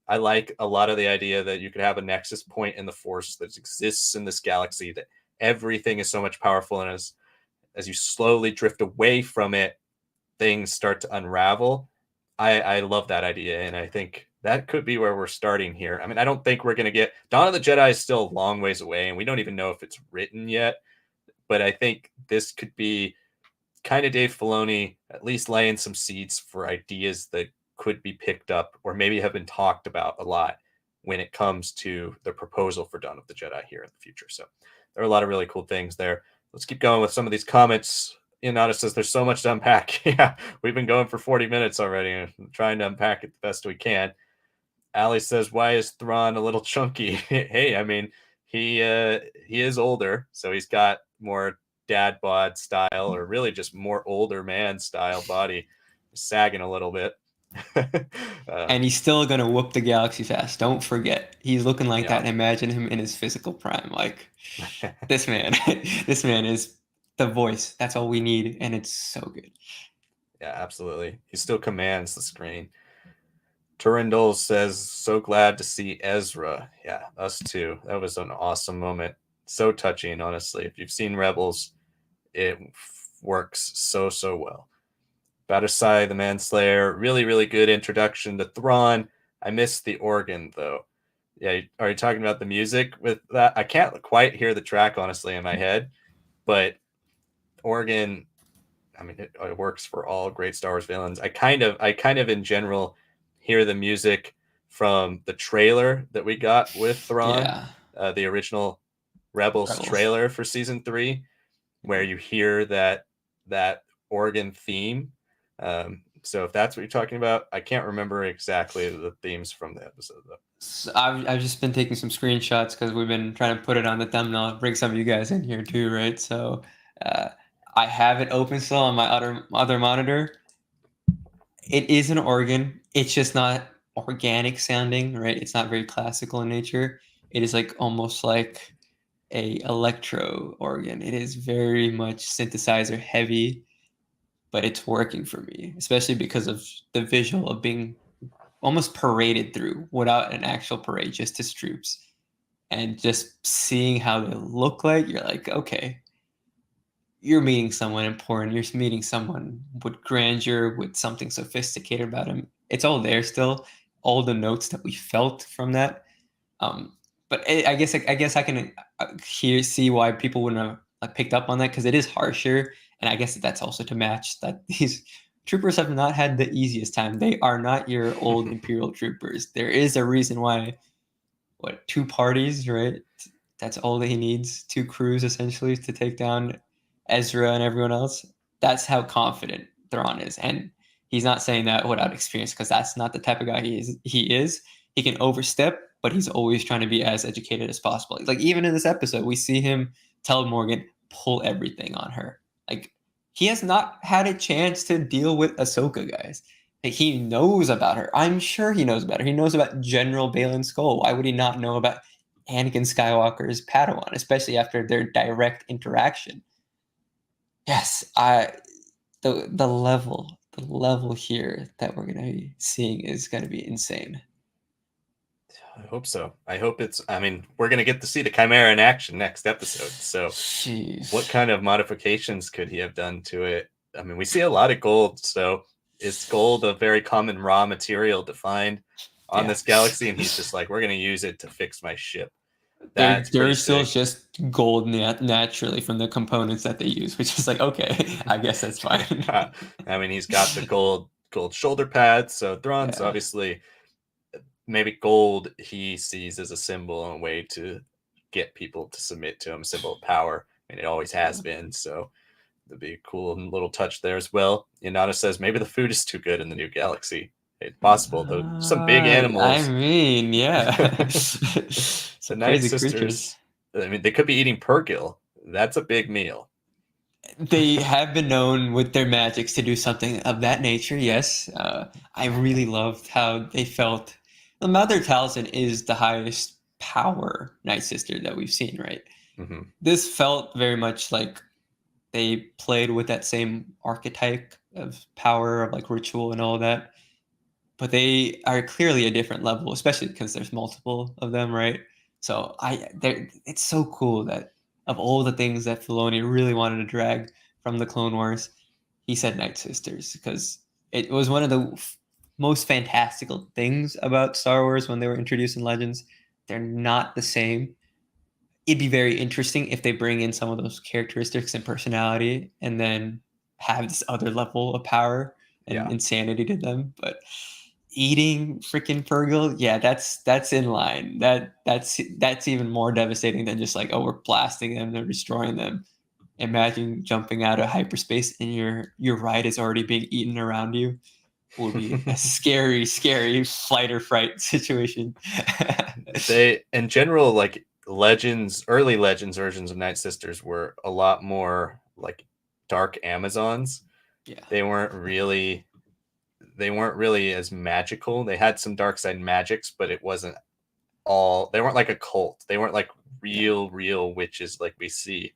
I like a lot of the idea that you could have a nexus point in the Force that exists in this galaxy, that everything is so much powerful, and as you slowly drift away from it, things start to unravel. I love that idea, and I think that could be where we're starting here. I mean, I don't think we're going to get Dawn of the Jedi is still a long ways away, and we don't even know if it's written yet. But I think this could be kind of Dave Filoni at least laying some seeds for ideas that could be picked up or maybe have been talked about a lot when it comes to the proposal for Dawn of the Jedi here in the future. So there are a lot of really cool things there. Let's keep going with some of these comments. Inada says there's so much to unpack. Yeah, we've been going for 40 minutes already and trying to unpack it the best we can. Ali says, why is Thrawn a little chunky? Hey, I mean, he is older, so he's got more dad bod style, or really just more older man style body, sagging a little bit. And he's still gonna whoop the galaxy fast. Don't forget, he's looking like that. And imagine him in his physical prime. Like this man, this man is the voice. That's all we need, and it's so good. Yeah, absolutely. He still commands the screen. Turindle says, so glad to see Ezra. Yeah, us too. That was an awesome moment. So touching, honestly. If you've seen Rebels, it works so well. Badasai the Manslayer, really, really good introduction to Thrawn. I missed the organ, though. Yeah, are you talking about the music with that? I can't quite hear the track, honestly, in my head, but organ, I mean, it works for all great Star Wars villains. I kind of in general hear the music from the trailer that we got with Thrawn, the original Rebels trailer for season 3, where you hear that organ theme. So if that's what you're talking about, I can't remember exactly the themes from the episode though. So I've just been taking some screenshots because we've been trying to put it on the thumbnail, bring some of you guys in here too, right? So I have it open still on my other monitor. It is an organ. It's just not organic sounding, right? It's not very classical in nature. It is like almost like a electro organ. It is very much synthesizer heavy, but it's working for me, especially because of the visual of being almost paraded through without an actual parade, just his troops. And just seeing how they look like, you're like, okay, you're meeting someone important. You're meeting someone with grandeur, with something sophisticated about him. It's all there still, all the notes that we felt from that. But I guess I can see why people wouldn't have picked up on that, because it is harsher, and I guess that's also to match that these troopers have not had the easiest time. They are not your old Imperial troopers. There is a reason why. 2 parties, right? That's all that he needs. 2 crews essentially to take down Ezra and everyone else. That's how confident Thrawn is, and he's not saying that without experience, because that's not the type of guy he is. He can overstep, but he's always trying to be as educated as possible. Like even in this episode, we see him tell Morgan, pull everything on her. Like he has not had a chance to deal with Ahsoka, guys. Like, he knows about her. I'm sure he knows about her. He knows about General Baylan Skoll. Why would he not know about Anakin Skywalker's Padawan, especially after their direct interaction? Yes, the level here that we're gonna be seeing is gonna be insane. I hope so. I hope I mean, we're going to get to see the Chimaera in action next episode. So what kind of modifications could he have done to it? I mean, we see a lot of gold. So is gold a very common raw material to find on this galaxy? And he's just like, we're going to use it to fix my ship. There is still just gold naturally from the components that they use, which is like, okay, I guess that's fine. I mean, he's got the gold shoulder pads. So Thrawn's obviously... maybe gold he sees as a symbol and a way to get people to submit to him, a symbol of power. And it always has been. So it'd be a cool little touch there as well. Inada says maybe the food is too good in the new galaxy. It's possible, though. Some big animals. I mean, yeah. Some Nightsisters. I mean, they could be eating Purrgil. That's a big meal. They have been known with their magics to do something of that nature, yes. I really loved how they felt. The Mother Talzin is the highest power Nightsister that we've seen, right? Mm-hmm. This felt very much like they played with that same archetype of power, of like ritual and all that. But they are clearly a different level, especially because there's multiple of them, right? So it's so cool that of all the things that Filoni really wanted to drag from the Clone Wars, he said Night Sisters, because it was one of the most fantastical things about Star Wars when they were introduced in Legends. They're not the same. It'd be very interesting if they bring in some of those characteristics and personality and then have this other level of power and insanity to them. But eating freaking Purgle, yeah, that's in line. That's even more devastating than just like, oh, we're blasting them, they're destroying them. Imagine jumping out of hyperspace and your ride is already being eaten around you. Would be a scary, scary flight or fright situation. They, in general, like early Legends versions of Night Sisters were a lot more like dark Amazons. Yeah. They weren't really as magical. They had some dark side magics, but it wasn't all. They weren't like a cult. They weren't like real witches like we see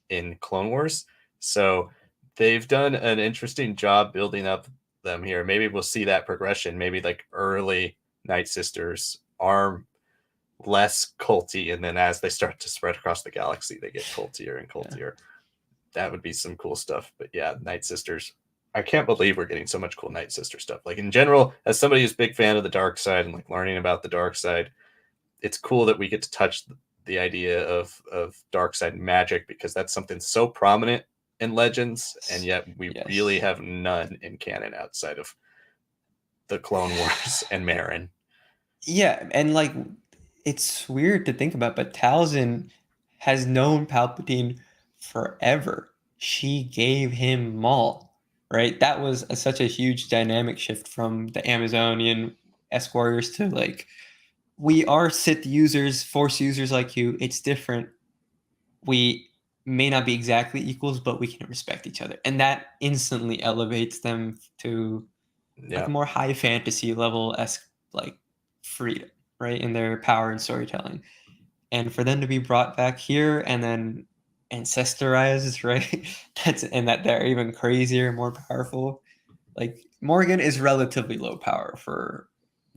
in Clone Wars. So they've done an interesting job building up them here. Maybe we'll see that progression. Maybe like early Night Sisters are less culty, and then as they start to spread across the galaxy, they get cultier and cultier. Yeah. That would be some cool stuff. But yeah, Night Sisters, I can't believe we're getting so much cool Night Sister stuff. Like in general, as somebody who's a big fan of the dark side and like learning about the dark side, it's cool that we get to touch the idea of dark side magic, because that's something so prominent in Legends, and yet we really have none in canon outside of the Clone Wars and Marin. Yeah, and like it's weird to think about, but Talzin has known Palpatine forever. She gave him Maul, right? That was such a huge dynamic shift from the Amazonian esque warriors to like, we are Sith users, Force users like you. It's different. We may not be exactly equals, but we can respect each other. And that instantly elevates them to like a more high fantasy level esque like freedom, right? In their power and storytelling. And for them to be brought back here and then ancestorized, right? That they're even crazier, more powerful. Like Morgan is relatively low power for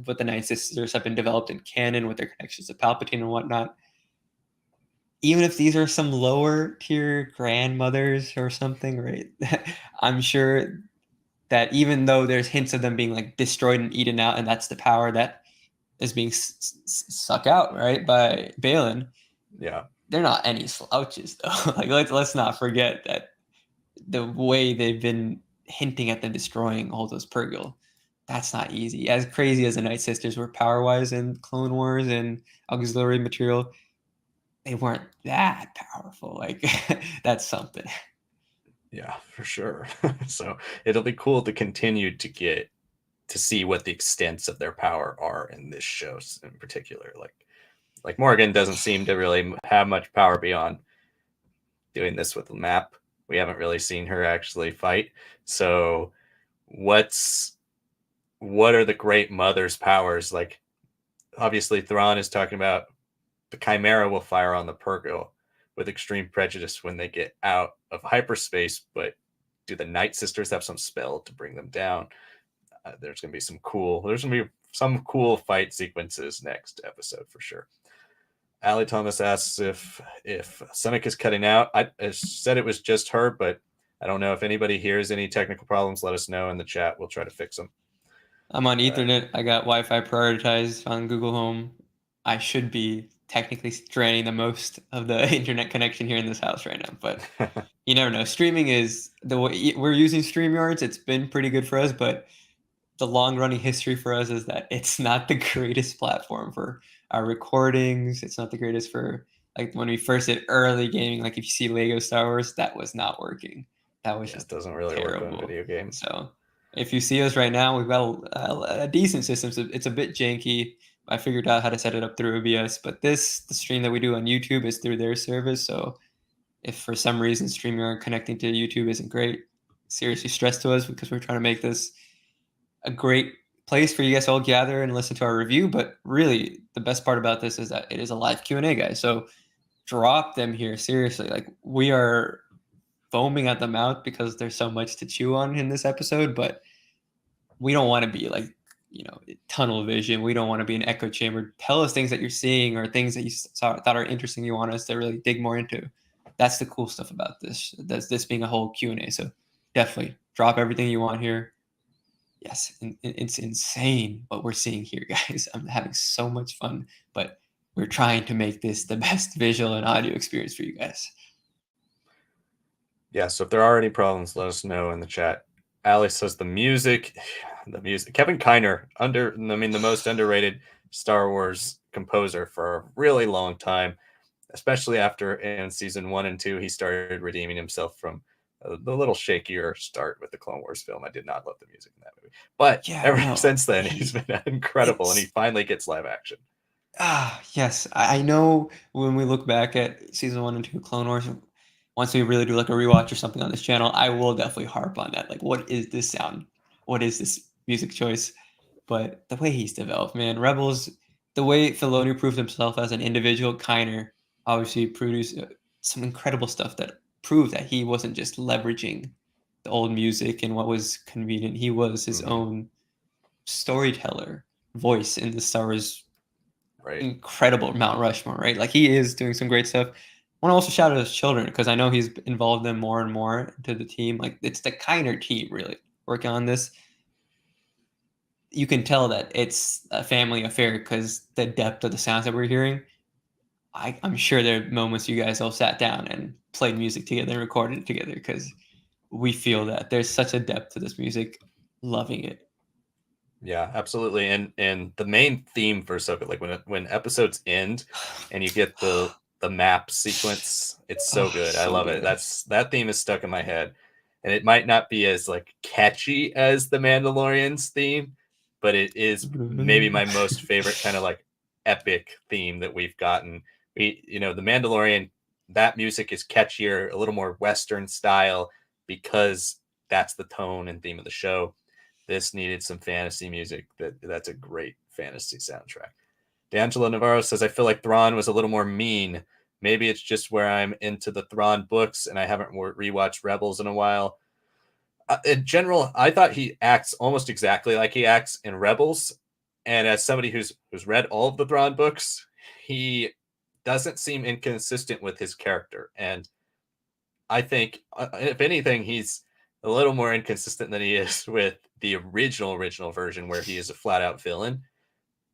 what the Night Sisters have been developed in canon with their connections to Palpatine and whatnot. Even if these are some lower tier grandmothers or something, right? I'm sure that even though there's hints of them being like destroyed and eaten out, and that's the power that is being sucked out, right, by Baylan. Yeah, they're not any slouches though. Like let's not forget that the way they've been hinting at them destroying all those Purgle, that's not easy. As crazy as the Night Sisters were power wise in Clone Wars and auxiliary material, they weren't that powerful. Like that's something. Yeah, for sure. So it'll be cool to continue to get to see what the extents of their power are in this show in particular. Like Morgan doesn't seem to really have much power beyond doing this with the map. We haven't really seen her actually fight. So what are the Great Mother's powers? Like obviously Thrawn is talking about the Chimaera will fire on the Purgle with extreme prejudice when they get out of hyperspace, but do the Night Sisters have some spell to bring them down? There's going to be some cool fight sequences next episode for sure. Allie Thomas asks if Sanak is cutting out. I said it was just her, but I don't know if anybody hears any technical problems. Let us know in the chat. We'll try to fix them. I'm on Ethernet. I got Wi-Fi prioritized on Google Home. I should be technically draining the most of the internet connection here in this house right now, but you never know. Streaming is the way we're using StreamYards. It's been pretty good for us, but the long running history for us is that it's not the greatest platform for our recordings. It's not the greatest for like when we first did early gaming. Like if you see Lego Star Wars, that was not working. That was just doesn't really terrible. work on video games. So if you see us right now, we've got a decent system. So it's a bit janky. I figured out how to set it up through OBS, but the stream that we do on YouTube is through their service. So if for some reason StreamYard connecting to YouTube isn't great, seriously stress to us because we're trying to make this a great place for you guys to all gather and listen to our review. But really, the best part about this is that it is a live Q&A, guys. So drop them here, seriously. Like we are foaming at the mouth because there's so much to chew on in this episode, but we don't want to be like, tunnel vision. We don't want to be an echo chamber. Tell us things that you're seeing or things that you thought are interesting you want us to really dig more into. That's the cool stuff about this. That's this being a whole Q&A. So definitely drop everything you want here. Yes, it's insane what we're seeing here, guys. I'm having so much fun, but we're trying to make this the best visual and audio experience for you guys. Yeah, so if there are any problems, let us know in the chat. Ali says the music. Kevin Kiner, the most underrated Star Wars composer for a really long time, especially after in season 1 and 2, he started redeeming himself from the little shakier start with the Clone Wars film. I did not love the music in that movie, but since then, he's been incredible, and he finally gets live action. Yes, I know when we look back at season 1 and 2 Clone Wars, once we really do like a rewatch or something on this channel, I will definitely harp on that. Like, what is this sound? What is this music choice? But the way he's developed, man, Rebels, the way Filoni proved himself as an individual, Kiner obviously produced some incredible stuff that proved that he wasn't just leveraging the old music and what was convenient. He was his own storyteller voice in the Star Wars incredible Mount Rushmore, right? Like, he is doing some great stuff. I want to also shout out his children because I know he's involved them more and more into the team. Like, it's the Kiner team really working on this. You can tell that it's a family affair because the depth of the sounds that we're hearing. I'm sure there are moments you guys all sat down and played music together and recorded it together because we feel that there's such a depth to this music. Loving it. Yeah, absolutely. And the main theme for Ahsoka, like when episodes end and you get the map sequence, it's so good. I love it. That theme is stuck in my head. And it might not be as like catchy as the Mandalorian's theme, but it is maybe my most favorite kind of like epic theme that we've gotten. The Mandalorian, that music is catchier, a little more Western style because that's the tone and theme of the show. This needed some fantasy music. That's a great fantasy soundtrack. D'Angelo Navarro says, I feel like Thrawn was a little more mean. Maybe it's just where I'm into the Thrawn books and I haven't rewatched Rebels in a while. In general, I thought he acts almost exactly like he acts in Rebels. And as somebody who's read all of the Thrawn books, he doesn't seem inconsistent with his character. And I think, if anything, he's a little more inconsistent than he is with the original version where he is a flat out villain.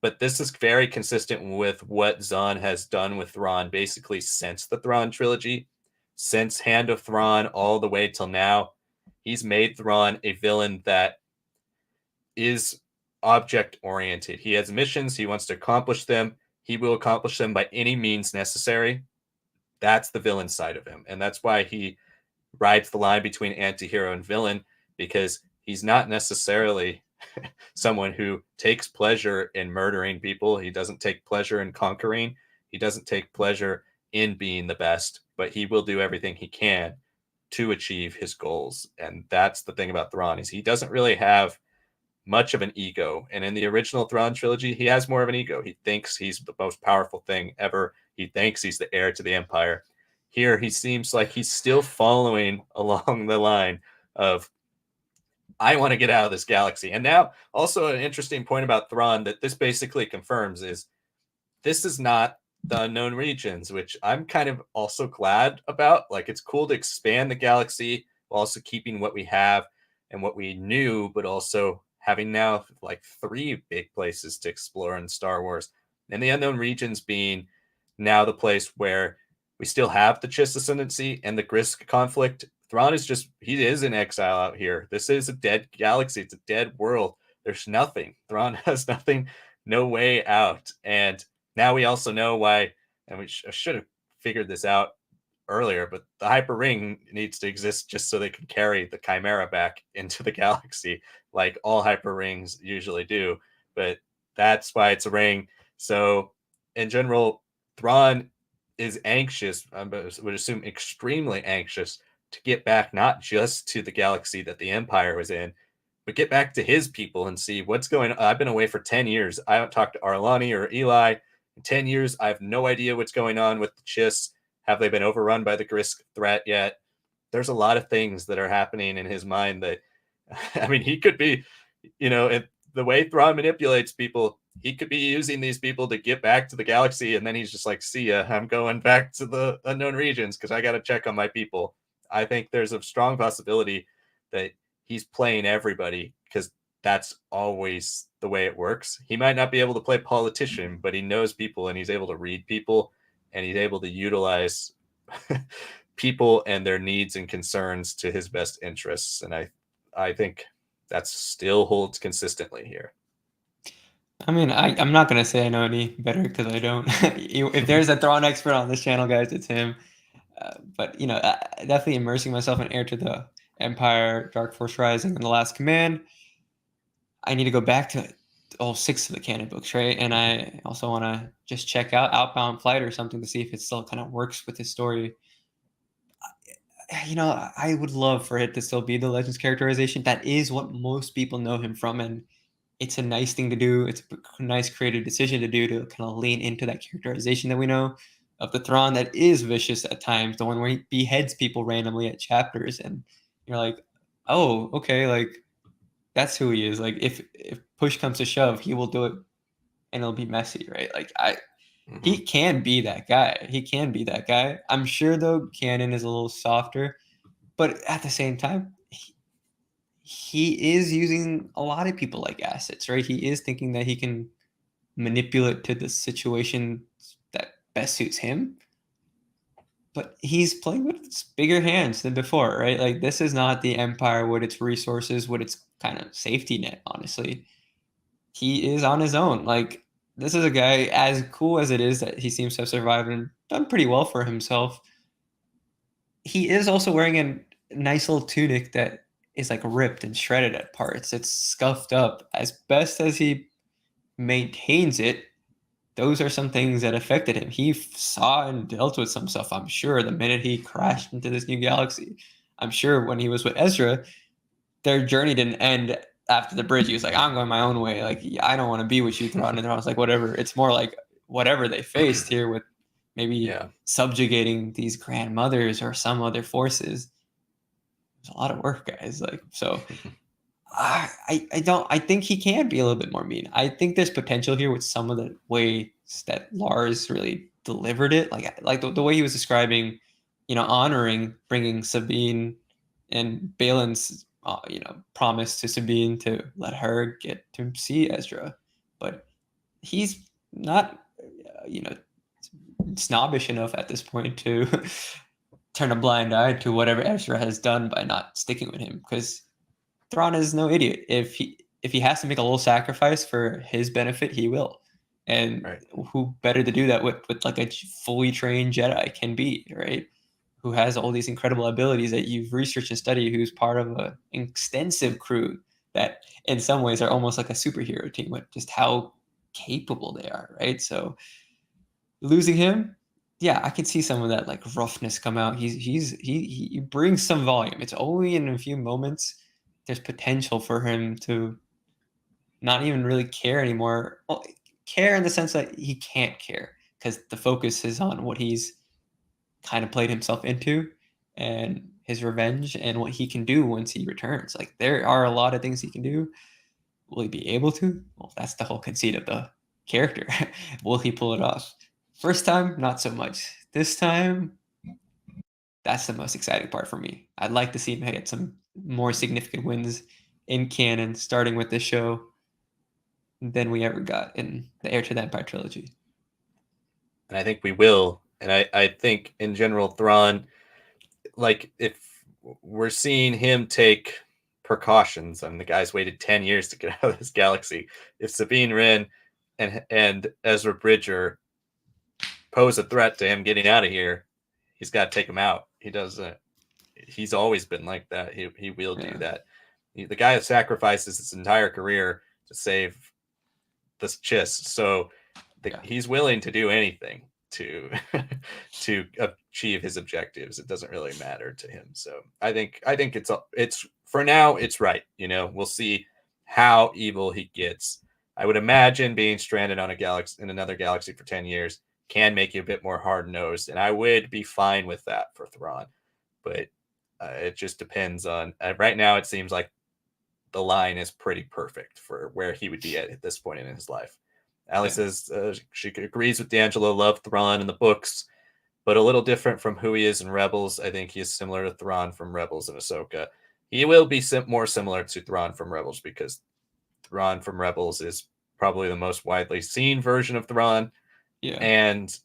But this is very consistent with what Zahn has done with Thrawn basically since the Thrawn trilogy, since Hand of Thrawn all the way till now. He's made Thrawn a villain that is object oriented. He has missions, he wants to accomplish them, he will accomplish them by any means necessary. That's the villain side of him. And that's why he rides the line between anti-hero and villain, because he's not necessarily someone who takes pleasure in murdering people. He doesn't take pleasure in conquering. He doesn't take pleasure in being the best, but he will do everything he can to achieve his goals. And that's the thing about Thrawn, is he doesn't really have much of an ego. And in the original Thrawn trilogy, he has more of an ego. He thinks he's the most powerful thing ever. He thinks he's the heir to the Empire. Here, he seems like he's still following along the line of, I want to get out of this galaxy. And now, also an interesting point about Thrawn that this basically confirms is this is not the unknown regions, which I'm kind of also glad about. Like, it's cool to expand the galaxy while also keeping what we have and what we knew, but also having now like 3 big places to explore in Star Wars. And the unknown regions being now the place where we still have the Chiss ascendancy and the Grisk conflict. Thrawn he is in exile out here. This is a dead galaxy. It's a dead world. There's nothing. Thrawn has nothing, no way out. And now we also know why, and I should have figured this out earlier, but the hyper ring needs to exist just so they can carry the Chimaera back into the galaxy, like all hyper rings usually do. But that's why it's a ring. So in general, Thrawn is anxious, I would assume extremely anxious, to get back not just to the galaxy that the Empire was in, but get back to his people and see what's going on. I've been away for 10 years. I haven't talked to Arlani or Eli in 10 years. I have no idea what's going on with the Chiss. Have they been overrun by the Grisk threat yet? there's a lot of things that are happening in his mind that, I mean, he could be, the way Thrawn manipulates people, he could be using these people to get back to the galaxy, and then he's just like, see ya, I'm going back to the unknown regions because I got to check on my people. I think there's a strong possibility that he's playing everybody because that's always the way it works. He might not be able to play politician, but he knows people and he's able to read people and he's able to utilize people and their needs and concerns to his best interests. And I think that still holds consistently here. I mean, I'm not gonna say I know any better because I don't. If there's a Thrawn expert on this channel, guys, it's him. But definitely immersing myself in Heir to the Empire, Dark Force Rising, and The Last Command. I need to go back to all 6 of the canon books, right? And I also want to just check out Outbound Flight or something to see if it still kind of works with his story. I would love for it to still be the Legends characterization. That is what most people know him from, and it's a nice thing to do. It's a nice creative decision to do, to kind of lean into that characterization that we know of the Thrawn that is vicious at times, the one where he beheads people randomly at chapters, and you're like, oh, okay, like that's who he is. Like if push comes to shove, he will do it, and it'll be messy, right? Like he can be that guy. He can be that guy. I'm sure though canon is a little softer, but at the same time, he is using a lot of people like assets, right? He is thinking that he can manipulate to the situation that best suits him. But he's playing with bigger hands than before, right? Like this is not the Empire with its resources, with its kind of safety net, honestly. He is on his own. Like this is a guy, as cool as it is that he seems to have survived and done pretty well for himself. He is also wearing a nice little tunic that is like ripped and shredded at parts. It's scuffed up. As best as he maintains it, those are some things that affected him. He saw and dealt with some stuff, I'm sure, the minute he crashed into this new galaxy. I'm sure when he was with Ezra, their journey didn't end after the bridge. He was like, I'm going my own way. Like, I don't want to be with you, Thrawn. And I was like, whatever. It's more like whatever they faced here with maybe subjugating these Grand Mothers or some other forces. There's a lot of work, guys. Like, so I think he can be a little bit more mean. I think there's potential here with some of the ways that Lars really delivered it. Like the way he was describing, honoring bringing Sabine and Baylan's, promise to Sabine to let her get to see Ezra. But he's not, snobbish enough at this point to turn a blind eye to whatever Ezra has done by not sticking with him, because Thrawn is no idiot. If he has to make a little sacrifice for his benefit, he will. And who better to do that with like a fully trained Jedi can be, right? Who has all these incredible abilities that you've researched and studied, who's part of an extensive crew that in some ways are almost like a superhero team with just how capable they are, right? So losing him, yeah, I can see some of that like roughness come out. He brings some volume. It's only in a few moments. There's potential for him to not even really care anymore. Well, care in the sense that he can't care because the focus is on what he's kind of played himself into and his revenge and what he can do once he returns. Like there are a lot of things he can do. Will he be able to? Well, that's the whole conceit of the character. Will he pull it off? First time, not so much. This time, that's the most exciting part for me. I'd like to see him get some more significant wins in canon, starting with this show, than we ever got in the Heir to the Empire trilogy. And I think we will. And I think in general, Thrawn, like if we're seeing him take precautions, I mean, the guy's waited 10 years to get out of this galaxy. If Sabine Wren and Ezra Bridger pose a threat to him getting out of here, he's got to take him out. He doesn't. He's always been like that. He will do that. The guy that sacrifices his entire career to save this Chiss, so he's willing to do anything to achieve his objectives. It doesn't really matter to him. So I think it's for now it's right. We'll see how evil he gets. I would imagine being stranded on a galaxy in another galaxy for 10 years can make you a bit more hard-nosed, and I would be fine with that for Thrawn. But It just depends on. Right now, it seems like the line is pretty perfect for where he would be at this point in his life. Allie says she agrees with D'Angelo. Love Thrawn in the books, but a little different from who he is in Rebels. I think he is similar to Thrawn from Rebels and Ahsoka. He will be more similar to Thrawn from Rebels because Thrawn from Rebels is probably the most widely seen version of Thrawn. Yeah. And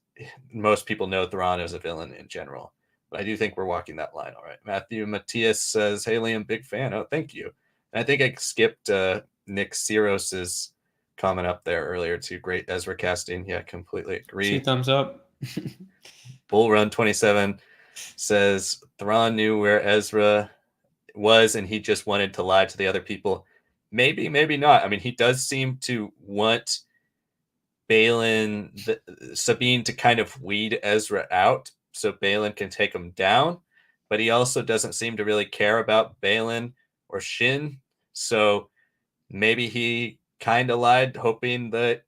most people know Thrawn as a villain in general. But I do think we're walking that line all right. Matthew Matias says, hey, Liam, big fan. Oh, thank you. And I think I skipped Nick Siros's comment up there earlier too. Great Ezra casting. Yeah, completely agree. 2 thumbs up. Bull Run 27 says, Thrawn knew where Ezra was and he just wanted to lie to the other people. Maybe, maybe not. I mean, he does seem to want Sabine to kind of weed Ezra out so Baylan can take him down, but he also doesn't seem to really care about Baylan or Shin. So maybe he kind of lied, hoping that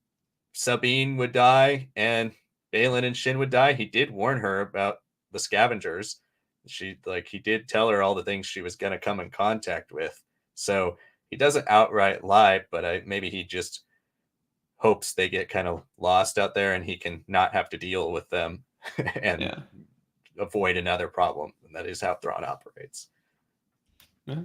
Sabine would die and Baylan and Shin would die. He did warn her about the scavengers. He did tell her all the things she was going to come in contact with. So he doesn't outright lie, but maybe he just hopes they get kind of lost out there and he can not have to deal with them and avoid another problem. And that is how Thrawn operates. Yeah.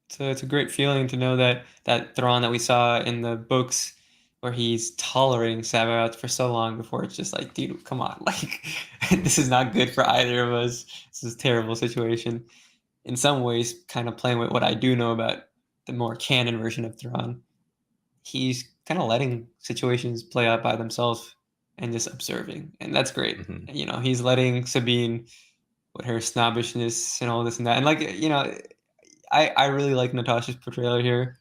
So it's a great feeling to know that Thrawn that we saw in the books where he's tolerating Sabaoth for so long before it's just like, dude, come on. Like, this is not good for either of us. This is a terrible situation. In some ways, kind of playing with what I do know about the more canon version of Thrawn. He's kind of letting situations play out by themselves and just observing. And that's great. Mm-hmm. You know, he's letting Sabine with her snobbishness and all this and that. And like, you know, I really like Natasha's portrayal here.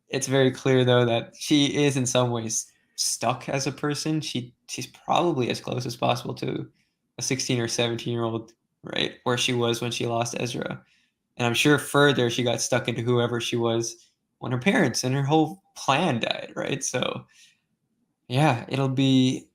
It's very clear though that she is in some ways stuck as a person. She's probably as close as possible to a 16 or 17-year-old, right? Where she was when she lost Ezra. And I'm sure further she got stuck into whoever she was when her parents and her whole plan died, right? So yeah, it'll be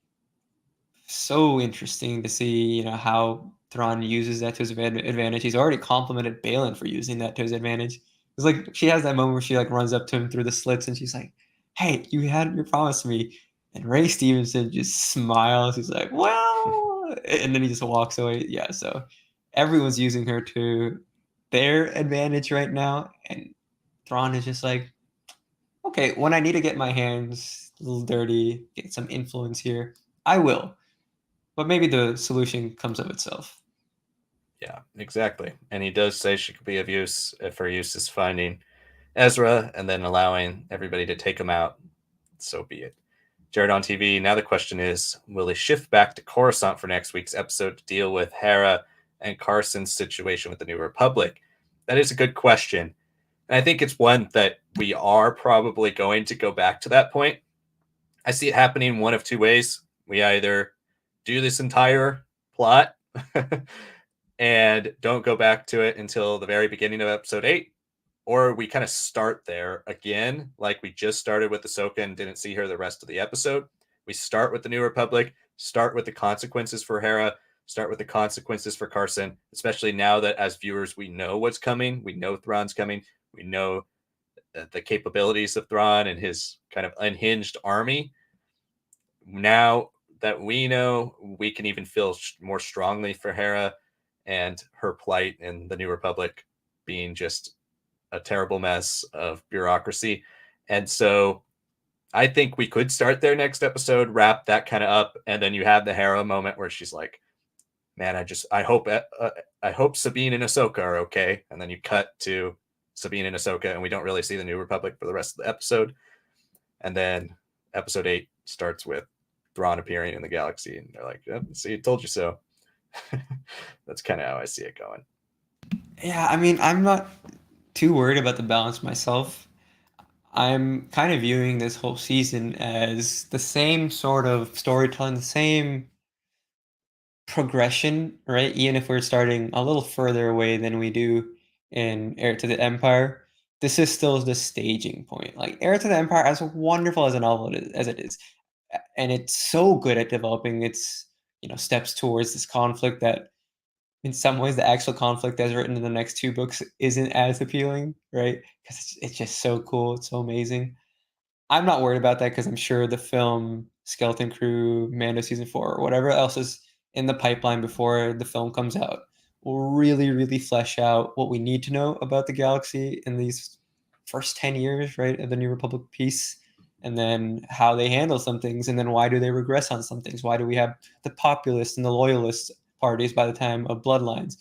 so interesting to see, you know, how Thrawn uses that to his advantage. He's already complimented Baylan for using that to his advantage. It's like she has that moment where she like runs up to him through the slits and she's like, "Hey, you had your promise to me." And Ray Stevenson just smiles. He's like, "Well," and then he just walks away. Yeah, so everyone's using her to their advantage right now, and Thrawn is just like, "Okay, when I need to get my hands a little dirty, get some influence here, I will." But maybe the solution comes of itself. Yeah, exactly. And he does say she could be of use if her use is finding Ezra and then allowing everybody to take him out. So be it. Jared on TV. Now the question is, will they shift back to Coruscant for next week's episode to deal with Hera and Carson's situation with the New Republic? That is a good question. And I think it's one that we are probably going to go back to that point. I see it happening one of two ways. We either do this entire plot and don't go back to it until the very beginning of episode 8, or we kind of start there again, like we just started with Ahsoka and didn't see her the rest of the episode. We start with the New Republic, start with the consequences for Hera, start with the consequences for Carson, especially now that as viewers we know what's coming. We know Thrawn's coming. We know the capabilities of Thrawn and his kind of unhinged army. Now that we know, we can even feel more strongly for Hera and her plight in the New Republic being just a terrible mess of bureaucracy. And so I think we could start there next episode, wrap that kind of up, and then you have the Hera moment where she's like, man, I hope Sabine and Ahsoka are okay. And then you cut to Sabine and Ahsoka, and we don't really see the New Republic for the rest of the episode. And then episode 8 starts with Thrawn appearing in the galaxy, and they're like, oh, see, I told you so. That's kind of how I see it going. Yeah, I mean, I'm not too worried about the balance myself. I'm kind of viewing this whole season as the same sort of storytelling, the same progression, right? Even if we're starting a little further away than we do in Heir to the Empire, this is still the staging point. Like Heir to the Empire, as wonderful as a novel as it is, and it's so good at developing its steps towards this conflict that in some ways the actual conflict as written in the next 2 books isn't as appealing, right? Because it's just so cool, it's so amazing. I'm not worried about that because I'm sure the film, Skeleton Crew, Mando Season 4, or whatever else is in the pipeline before the film comes out will really, really flesh out what we need to know about the galaxy in these first 10 years, right, of the New Republic peace, and then how they handle some things, and then why do they regress on some things? Why do we have the populist and the loyalist parties by the time of Bloodlines?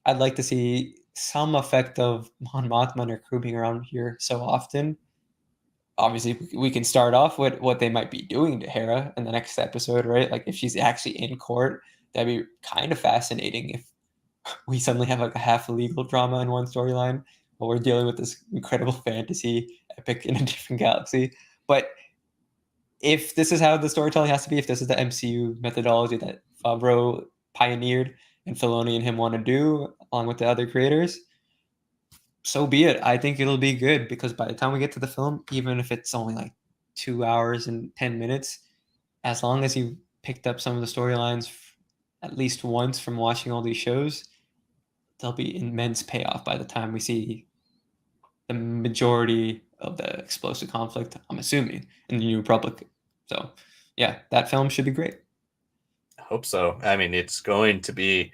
I'd like to see some effect of Mon Mothma and her crew being around here so often. Obviously, we can start off with what they might be doing to Hera in the next episode, right? Like if she's actually in court, that'd be kind of fascinating if we suddenly have like a half legal drama in one storyline while we're dealing with this incredible fantasy epic in a different galaxy. But if this is how the storytelling has to be, if this is the MCU methodology that Favreau pioneered and Filoni and him want to do along with the other creators, so be it. I think it'll be good because by the time we get to the film, even if it's only like 2 hours and 10 minutes, as long as you picked up some of the storylines at least once from watching all these shows, there'll be immense payoff by the time we see the majority of the explosive conflict, I'm assuming, in the New Republic. So, yeah, that film should be great. I hope so. I mean, it's going to be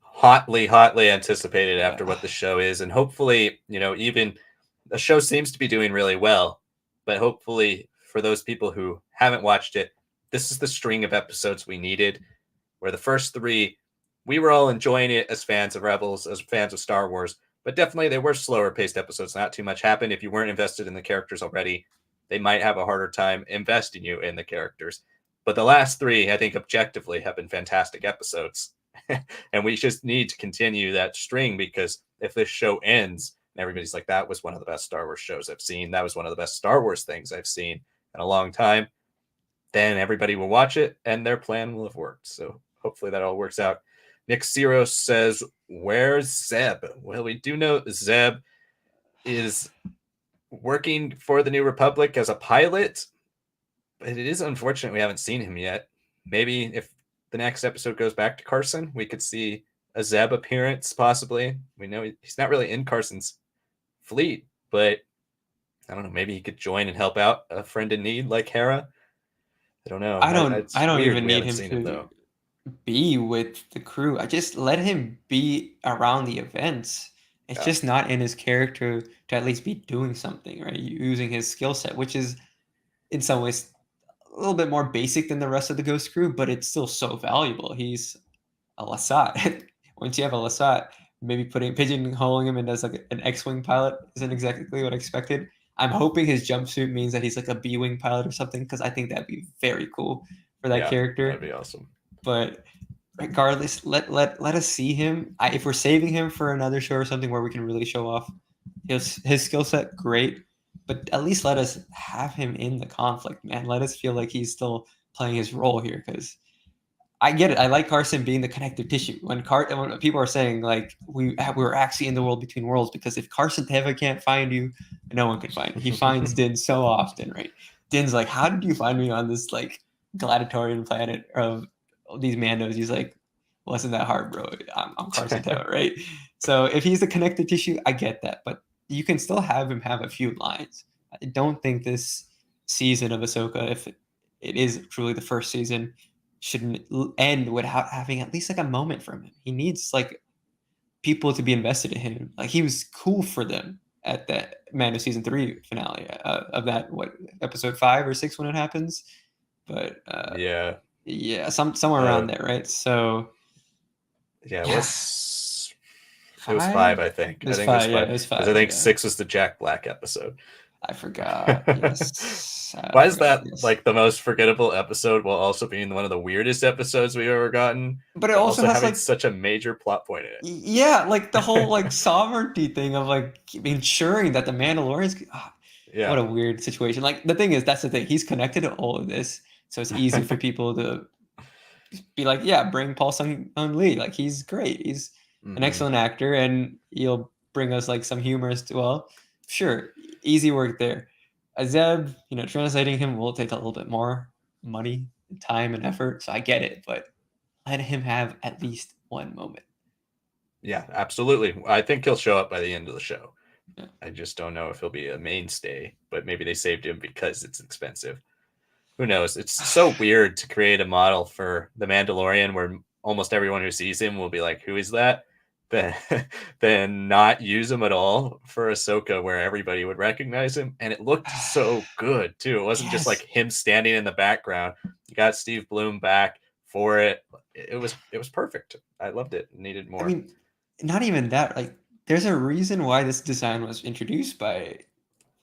hotly anticipated after what the show is. And hopefully, even the show seems to be doing really well. But hopefully, for those people who haven't watched it, this is the string of episodes we needed, where the first 3, we were all enjoying it as fans of Rebels, as fans of Star Wars. But definitely, they were slower paced episodes. Not too much happened. If you weren't invested in the characters already, they might have a harder time investing you in the characters. But the last 3, I think, objectively, have been fantastic episodes. And we just need to continue that string, because if this show ends and everybody's like, that was one of the best Star Wars shows I've seen, that was one of the best Star Wars things I've seen in a long time, then everybody will watch it and their plan will have worked. So hopefully that all works out. Nick Zero says, where's Zeb? Well, we do know Zeb is working for the New Republic as a pilot, but it is unfortunate we haven't seen him yet. Maybe if the next episode goes back to Carson, we could see a Zeb appearance, possibly. We know he's not really in Carson's fleet, but I don't know. Maybe he could join and help out a friend in need like Hera. I don't know. I It's don't weird even we need haven't him seen to him, though. be with the crew. I just let him be around the events. It's just not in his character to at least be doing something, right? Using his skill set, which is in some ways a little bit more basic than the rest of the Ghost crew, but it's still so valuable. He's a Lasat. Once you have a Lasat, maybe pigeonholing him and as like an X-wing pilot isn't exactly what I expected. I'm hoping his jumpsuit means that he's like a B-wing pilot or something, because I think that'd be very cool for that character. That'd be awesome. But regardless, let us see him. If we're saving him for another show or something where we can really show off his skill set, great. But at least let us have him in the conflict, man. Let us feel like he's still playing his role here, because I get it. I like Carson being the connective tissue. When people are saying like we're actually in the world between worlds, because if Carson Teva can't find you, no one can find you. He finds Din so often, right? Din's like, how did you find me on this like gladiatorian planet of these Mandos? He's like, wasn't that hard, bro? I'm Carson Teva, right? So if he's the connective tissue, I get that, but you can still have him have a few lines. I don't think this season of Ahsoka, if it is truly the first season, should end without having at least like a moment from him. He needs like people to be invested in him. Like he was cool for them at that Mando season 3 finale of that episode 5 or 6 when it happens. But yeah, somewhere around there, right? So yeah, it was 5, I think. It was 5. Yeah, it was 5. I think 6 was the Jack Black episode. I forgot. Yes. Why is that like the most forgettable episode while also being one of the weirdest episodes we've ever gotten? But it also has having like such a major plot point in it. Yeah, like the whole like sovereignty thing of like ensuring that the Mandalorians. What a weird situation. Like the thing is, that's the thing. He's connected to all of this, so it's easy for people to be like, yeah, bring Paul Sung Lee. Like he's great. He's an excellent actor, and he'll bring us like some humor as well. Sure, easy work there. Zeb, translating him will take a little bit more money, time, and effort. So I get it, but let him have at least one moment. Yeah, absolutely. I think he'll show up by the end of the show. Yeah. I just don't know if he'll be a mainstay, but maybe they saved him because it's expensive. Who knows? It's so weird to create a model for the Mandalorian where almost everyone who sees him will be like, "Who is that?" Then, then not use him at all for Ahsoka, where everybody would recognize him, and it looked so good too. It wasn't just like Yes. him standing in the background. You got Steve Bloom back for it. It was perfect. I loved it. Needed I more. mean, not even that. Like, there's a reason why this design was introduced by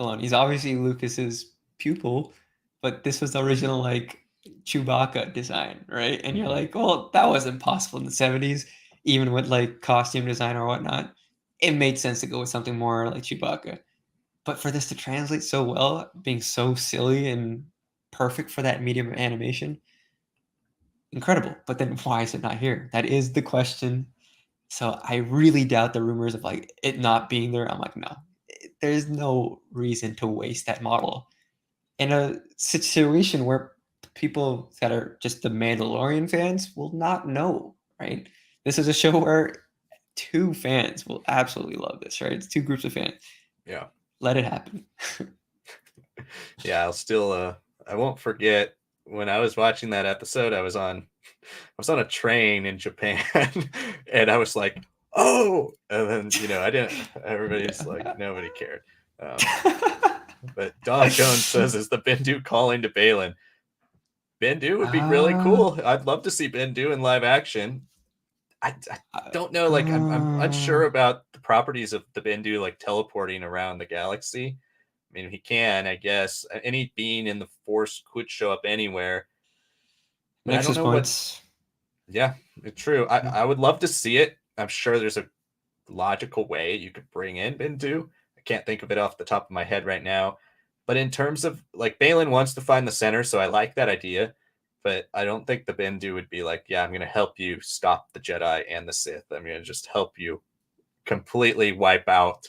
Filoni. He's obviously Lucas's pupil, but this was the original like Chewbacca design, right? And you're Mhm. like, well, that wasn't possible in the 70s, even with like costume design or whatnot. It made sense to go with something more like Chewbacca. But for this to translate so well, being so silly and perfect for that medium of animation, incredible. But then why is it not here? That is the question. So I really doubt the rumors of like it not being there. I'm like, no, there's no reason to waste that model in a situation where people that are just the Mandalorian fans will not know, right? This is a show where two fans will absolutely love this, right? It's two groups of fans. Yeah. Let it happen. Yeah, I won't forget when I was watching that episode, I was on a train in Japan and I was like, "Oh!" And then, I didn't everybody's like Yeah. nobody cared. But Don Jones says, "Is the Bendu calling to Balin?" Bendu would be really uh, cool. I'd love to see Bendu in live action. I uh, don't know, like I'm unsure uh, about the properties of the Bendu like teleporting around the galaxy. I mean, he can, I guess. Any being in the Force could show up anywhere, but I makes don't his know what. points. Yeah, it's true. I, Yeah. I would love to see it. I'm sure there's a logical way you could bring in Bindu. I can't think of it off the top of my head right now. But in terms of like Balin wants to find the center, so I like that idea. But I don't think the Bindu would be like, yeah, I'm going to help you stop the Jedi and the Sith. I'm going to just help you completely wipe out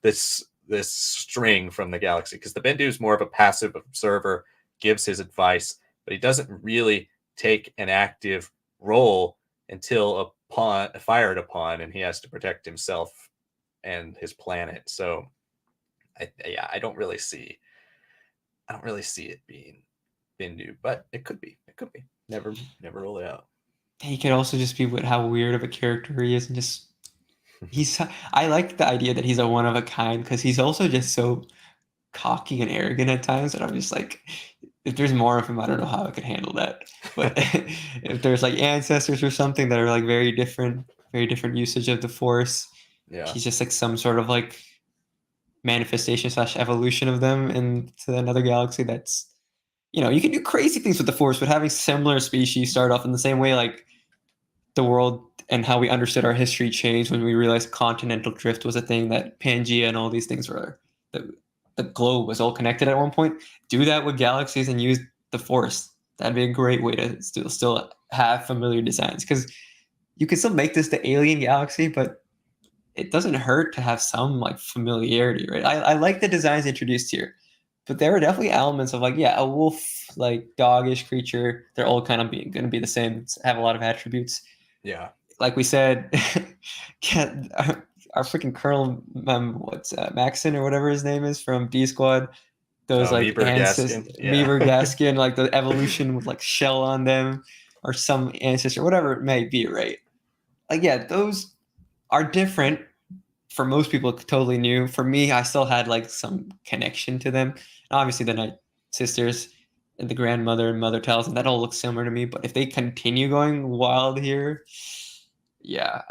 this string from the galaxy because the Bendu is more of a passive observer, gives his advice, but he doesn't really take an active role until upon fired upon, and he has to protect himself and his planet. So, yeah, I don't really see it being Bendu, but it could be. It could be. Never rule it out. He could also just be what how weird of a character he is and just he's I like the idea that he's a one of a kind because he's also just so cocky and arrogant at times that I'm just like if there's more of him, I don't know how I could handle that. But if there's like ancestors or something that are like very different usage of the force, Yeah. he's just like some sort of like manifestation slash evolution of them into another galaxy that's you can do crazy things with the force, but having similar species start off in the same way, like the world and how we understood our history changed when we realized continental drift was a thing, that Pangea and all these things were the globe was all connected at one point. Do that with galaxies and use the force. That'd be a great way to still have familiar designs because you can still make this the alien galaxy, but it doesn't hurt to have some like familiarity, right? I like the designs introduced here, but there are definitely elements of like, yeah, a wolf like doggish creature. They're all kind of being going to be the same, have a lot of attributes. Yeah. Like we said, our freaking Colonel, what's Maxon or whatever his name is from D Squad. Those Oh, like Meeber ancestors, Gaskin. Yeah. Meaver Gaskin, like the evolution with like shell on them, or some ancestor, whatever it may be, right? Like, yeah, those are different for most people, totally new. For me, I still had like some connection to them. And obviously, the Night Sisters and the grandmother and mother tells, and that all looks similar to me. But if they continue going wild here, yeah,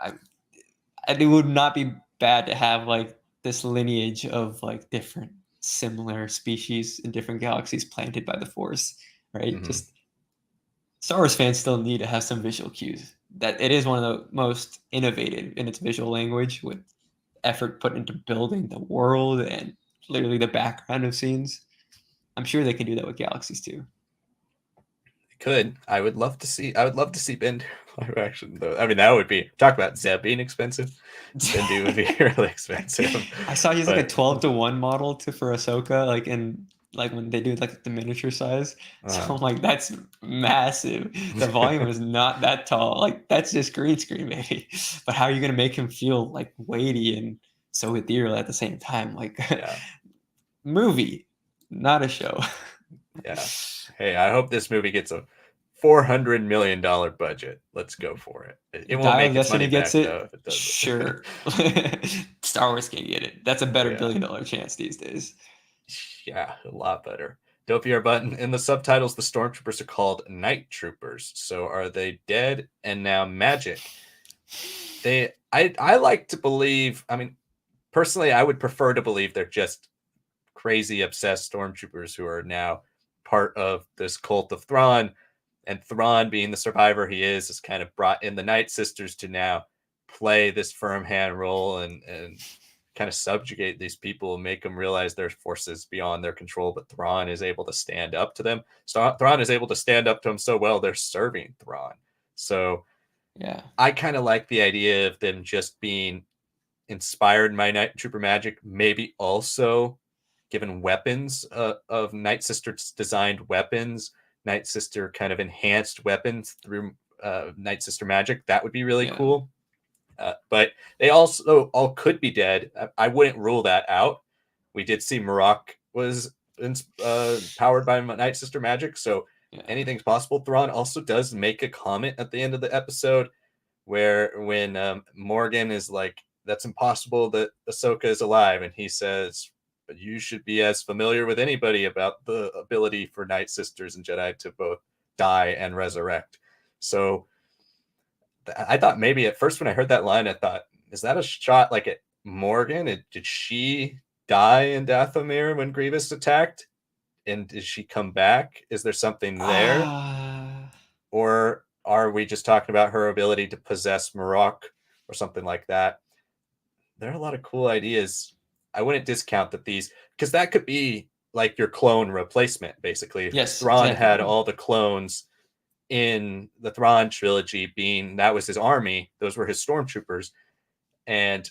it would not be bad to have like this lineage of like different similar species in different galaxies planted by the Force, right? Hmm. Just Star Wars fans still need to have some visual cues. That it is one of the most innovative in its visual language with effort put into building the world and literally the background of scenes. I'm sure they can do that with galaxies too. Could. I would love to see Bendu live action though. I mean, that would be talk about Zeb being expensive. Bendu would be really expensive. I saw he's like a But 12-1 model to for Ahsoka, like in like when they do like the miniature size. So Uh, I'm like, that's massive. The volume is not that tall. Like that's just green screen, maybe. But how are you gonna make him feel like weighty and so ethereal at the same time? Like yeah, movie, not a show. yeah. Hey, I hope this movie gets a $400 million budget. Let's go for it. It won't Dial of make its Destiny money gets back though it. if it doesn't. Sure. Star Wars can get it. That's a better Yeah, $1 billion chance these days. yeah, a lot better. Dopier button. In the subtitles, the stormtroopers are called night troopers. So are they dead and now magic? I like to believe. I mean, personally, I would prefer to believe they're just crazy obsessed stormtroopers who are now part of this cult of Thrawn. And Thrawn, being the survivor he is kind of brought in the Night Sisters to now play this firm hand role and kind of subjugate these people and make them realize there's forces beyond their control. But Thrawn is able to stand up to them. So Thrawn is able to stand up to them so well they're serving Thrawn. So Yeah. I kind of like the idea of them just being inspired by Night Trooper magic, maybe also given weapons of Night Sister's designed weapons, Night Sister kind of enhanced weapons through Night Sister magic. That would be really cool. But they also all could be dead. I wouldn't rule that out. We did see Marok was powered by Night Sister magic, so anything's possible. Thrawn also does make a comment at the end of the episode where when Morgan is like, that's impossible that Ahsoka is alive, and he says, but you should be as familiar with anybody about the ability for Night Sisters and Jedi to both die and resurrect. So I thought maybe at first when I heard that line, I thought, is that a shot like at Morgan? Did she die in Dathomir when Grievous attacked? And did she come back? Is there something there? Or are we just talking about her ability to possess Marok or something like that? There are a lot of cool ideas. I wouldn't discount that these, because that could be like your clone replacement, basically. Yes, Thrawn exactly. had all the clones in the Thrawn trilogy, being that was his army, those were his stormtroopers, and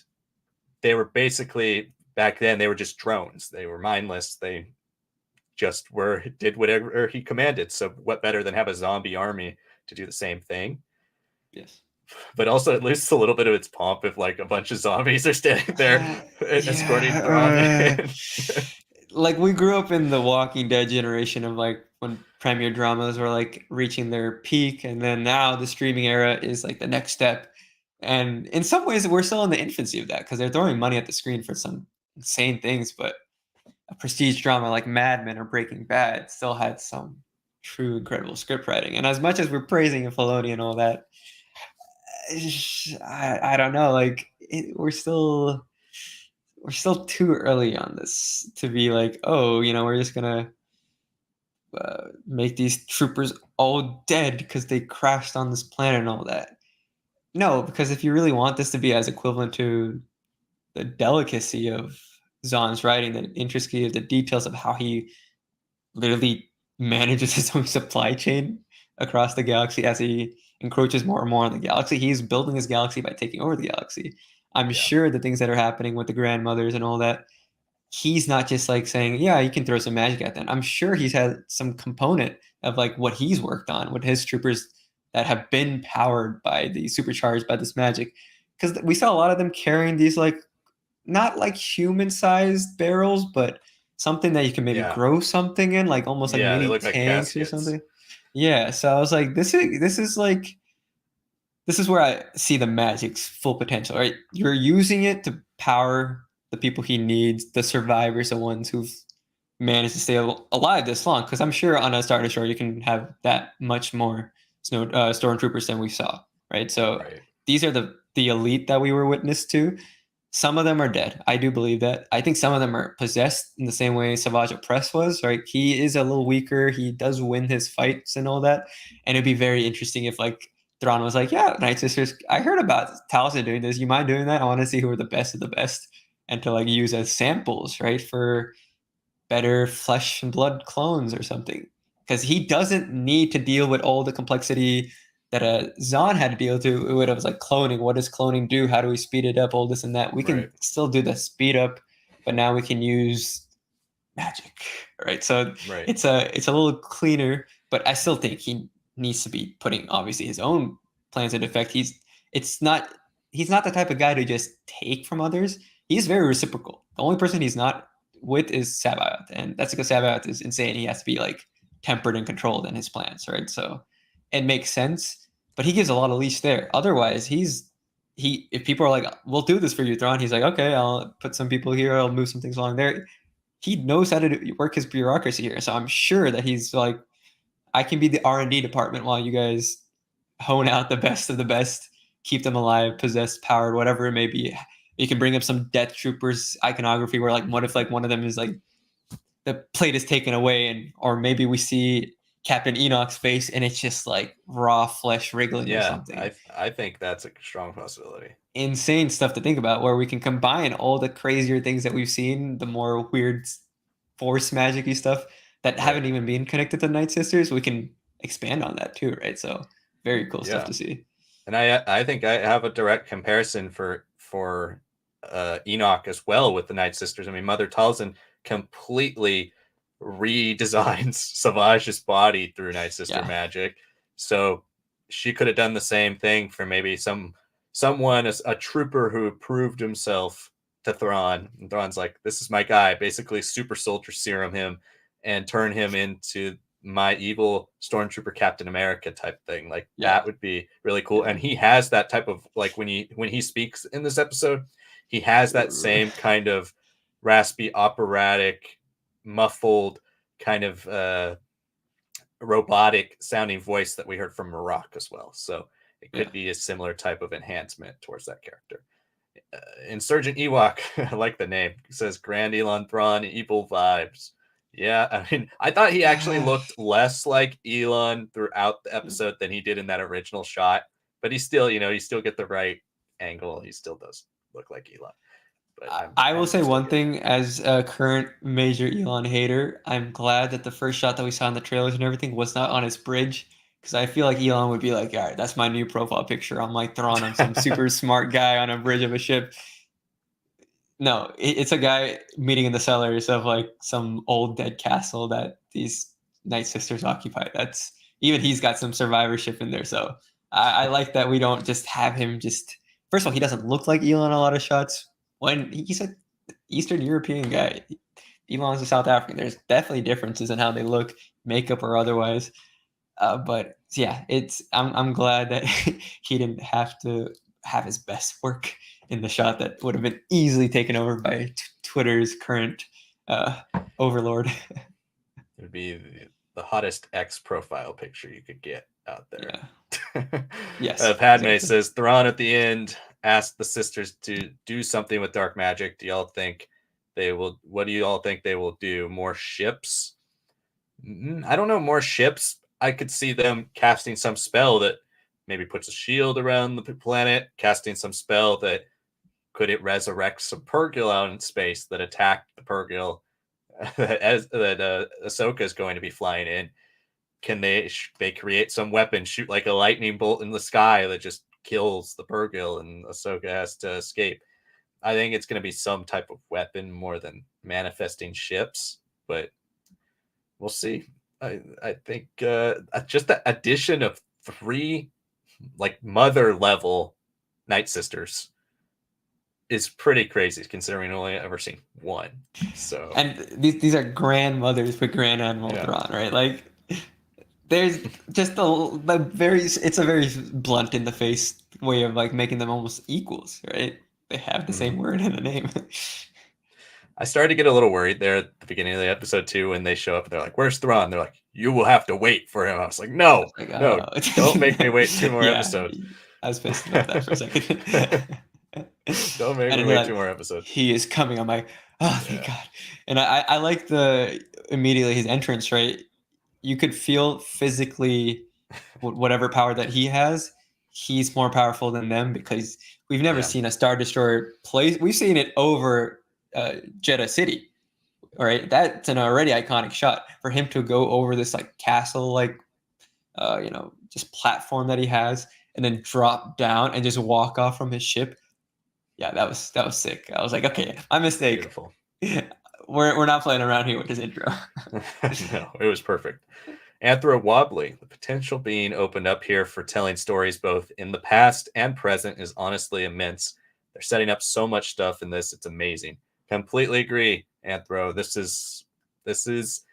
they were basically back then they were just drones. They were mindless. They just did whatever he commanded. So what better than have a zombie army to do the same thing? Yes. But also it loses a little bit of its pomp if like a bunch of zombies are standing there escorting Thrawn. Like we grew up in the Walking Dead generation of like when premiere dramas were like reaching their peak, and then now the streaming era is like the next step. And in some ways, we're still in the infancy of that because they're throwing money at the screen for some insane things. But a prestige drama like Mad Men or Breaking Bad still had some true incredible script writing. And as much as we're praising Filoni and all that, I don't know. Like we're still too early on this to be like, oh, we're just gonna make these troopers all dead because they crashed on this planet and all that. No, because if you really want this to be as equivalent to the delicacy of Zahn's writing, the intricacy of the details of how he literally manages his own supply chain across the galaxy as he encroaches more and more on the galaxy. He's building his galaxy by taking over the galaxy. I'm sure the things that are happening with the Grand Mothers and all that, he's not just like saying, yeah, you can throw some magic at them. I'm sure he's had some component of like what he's worked on with his troopers that have been powered by the supercharged by this magic. Because we saw a lot of them carrying these like not like human-sized barrels, but something that you can maybe grow something in, like almost like mini like tanks or something. Yeah, so I was like, this is where I see the magic's full potential, right? You're using it to power the people he needs, the survivors, the ones who've managed to stay alive this long. Because I'm sure on a Star Destroyer you can have that much more stormtroopers than we saw, right? So these are the elite that we were witness to. Some of them are dead. I do believe that. I think some of them are possessed in the same way Savage Opress was, right? He is a little weaker. He does win his fights and all that. And it'd be very interesting if like Thrawn was like, yeah, Night Sisters, I heard about Taliesin doing this. You mind doing that? I want to see who are the best of the best. And to like use as samples, right? For better flesh and blood clones or something. Because he doesn't need to deal with all the complexity that Zahn had to deal with. It was like cloning. What does cloning do? How do we speed it up? All this and that. We can still do the speed up, but now we can use magic, right? So Right. it's a little cleaner, but I still think he needs to be putting obviously his own plans into effect. He's not the type of guy to just take from others. He's very reciprocal. The only person he's not with is Sabayoth, and that's because Sabayoth is insane. He has to be like tempered and controlled in his plans, right? So it makes sense, but he gives a lot of leash there. Otherwise, if people are like, "We'll do this for you, Thrawn," he's like, "Okay, I'll put some people here. I'll move some things along there." He knows how to work his bureaucracy here, so I'm sure that he's like, "I can be the R&D department while you guys hone out the best of the best, keep them alive, possessed, powered, whatever it may be." You can bring up some Death Troopers iconography where like, what if like one of them is like the plate is taken away, and or maybe we see Captain Enoch's face and it's just like raw flesh wriggling or something. I think that's a strong possibility. Insane stuff to think about, where we can combine all the crazier things that we've seen, the more weird force magic-y stuff that haven't even been connected to Nightsisters. We can expand on that too, right? So very cool stuff to see. And I think I have a direct comparison for Enoch as well with the Nightsisters. I mean, Mother Talzin completely redesigns Savage's body through Nightsister magic, so she could have done the same thing for maybe someone, a trooper who proved himself to Thrawn. And Thrawn's like, "This is my guy," basically super soldier serum him and turn him into my evil stormtrooper Captain America type thing. Like that would be really cool. And he has that type of like when he speaks in this episode, he has that same kind of raspy, operatic, muffled kind of robotic sounding voice that we heard from Marok as well. So it could be a similar type of enhancement towards that character. Insurgent Ewok, I like the name. It says Grand Admiral Thrawn, evil vibes. Yeah, I mean, I thought he actually looked less like Elon throughout the episode than he did in that original shot, but he still, you still get the right angle. He still does look like Elon. But I will say one thing as a current major Elon hater. I'm glad that the first shot that we saw in the trailers and everything was not on his bridge, because I feel like Elon would be like, "All right, that's my new profile picture. I'm like Thrawn. I'm some super smart guy on a bridge of a ship." No, it's a guy meeting in the cellars of like some old dead castle that these Nightsisters occupy. That's even he's got some survivorship in there. So I like that we don't just have him just. First of all, he doesn't look like Elon a lot of shots. When he's an Eastern European guy, Elon's a South African. There's definitely differences in how they look, makeup or otherwise. But yeah, I'm glad that he didn't have to have his best work in the shot that would have been easily taken over by Twitter's current overlord. It would be the hottest X profile picture you could get out there. Yeah. Yes. Padme exactly. Says Thrawn at the end asked the sisters to do something with dark magic. Do y'all think they will? What do you all think they will do? More ships? I don't know. More ships. I could see them casting some spell that maybe puts a shield around the planet, casting some spell that could it resurrect some Purrgil out in space that attacked the Purrgil that Ahsoka is going to be flying in. Can they create some weapon, shoot like a lightning bolt in the sky that just kills the Purrgil and Ahsoka has to escape? I think it's going to be some type of weapon more than manifesting ships, but we'll see. I think just the addition of 3 like mother level Nightsisters is pretty crazy considering we only ever seen 1. So and these are grandmothers for Grand Admiral Thrawn, right? Like there's just it's a very blunt in the face way of like making them almost equals, right? They have the same word in the name. I started to get a little worried there at the beginning of the episode too when they show up. They're like, "Where's Thrawn?" They're like, "You will have to wait for him." I was like, "No, don't make me wait 2 more episodes." I was pissed about that for a second. Don't make me wait 2 more episodes. He is coming. I'm like, oh, thank God. And I like immediately his entrance, right? You could feel physically whatever power that he has, he's more powerful than them, because we've never seen a Star Destroyer play. We've seen it over Jeddah City. All right, that's an already iconic shot. For him to go over this like castle, like just platform that he has, and then drop down and just walk off from his ship. Yeah, that was sick. I was like, okay, my mistake. Beautiful. we're not playing around here with his intro. No, it was perfect. Anthro Wobbly, the potential being opened up here for telling stories both in the past and present is honestly immense. They're setting up so much stuff in this; it's amazing. Completely agree, Anthro. This is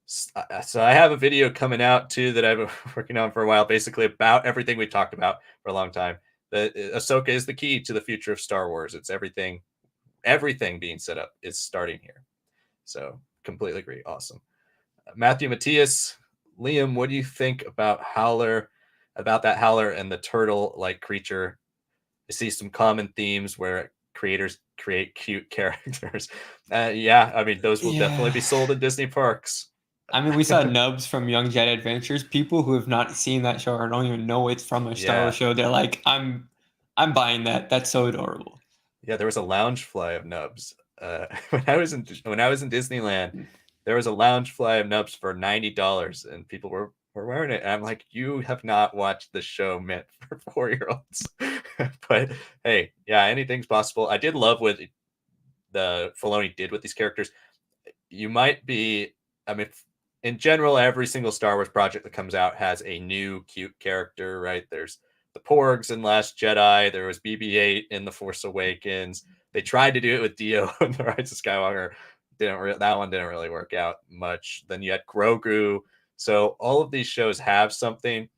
so I have a video coming out too that I've been working on for a while, basically about everything we talked about for a long time. That Ahsoka is the key to the future of Star Wars. It's everything being set up is starting here. So completely agree. Awesome. Matthew Matthias, Liam, what do you think about that Howler and the turtle-like creature? I see some common themes where creators create cute characters. Yeah, I mean, those will definitely be sold in Disney parks. I mean, we saw nubs from Young Jedi Adventures. People who have not seen that show or don't even know it's from a Star Wars show, they're like, I'm buying that. That's so adorable. Yeah, there was a lounge fly of nubs. When I was in Disneyland, there was a lounge fly of nubs for $90, and people were wearing it. And I'm like, you have not watched the show meant for 4-year-olds. But hey, yeah, anything's possible. I did love what the Filoni did with these characters. You might be, I mean, in general, every single Star Wars project that comes out has a new cute character, right? There's the Porgs in Last Jedi. There was BB-8 in The Force Awakens. They tried to do it with Dio in The Rise of Skywalker. That one didn't really work out much. Then you had Grogu. So all of these shows have something,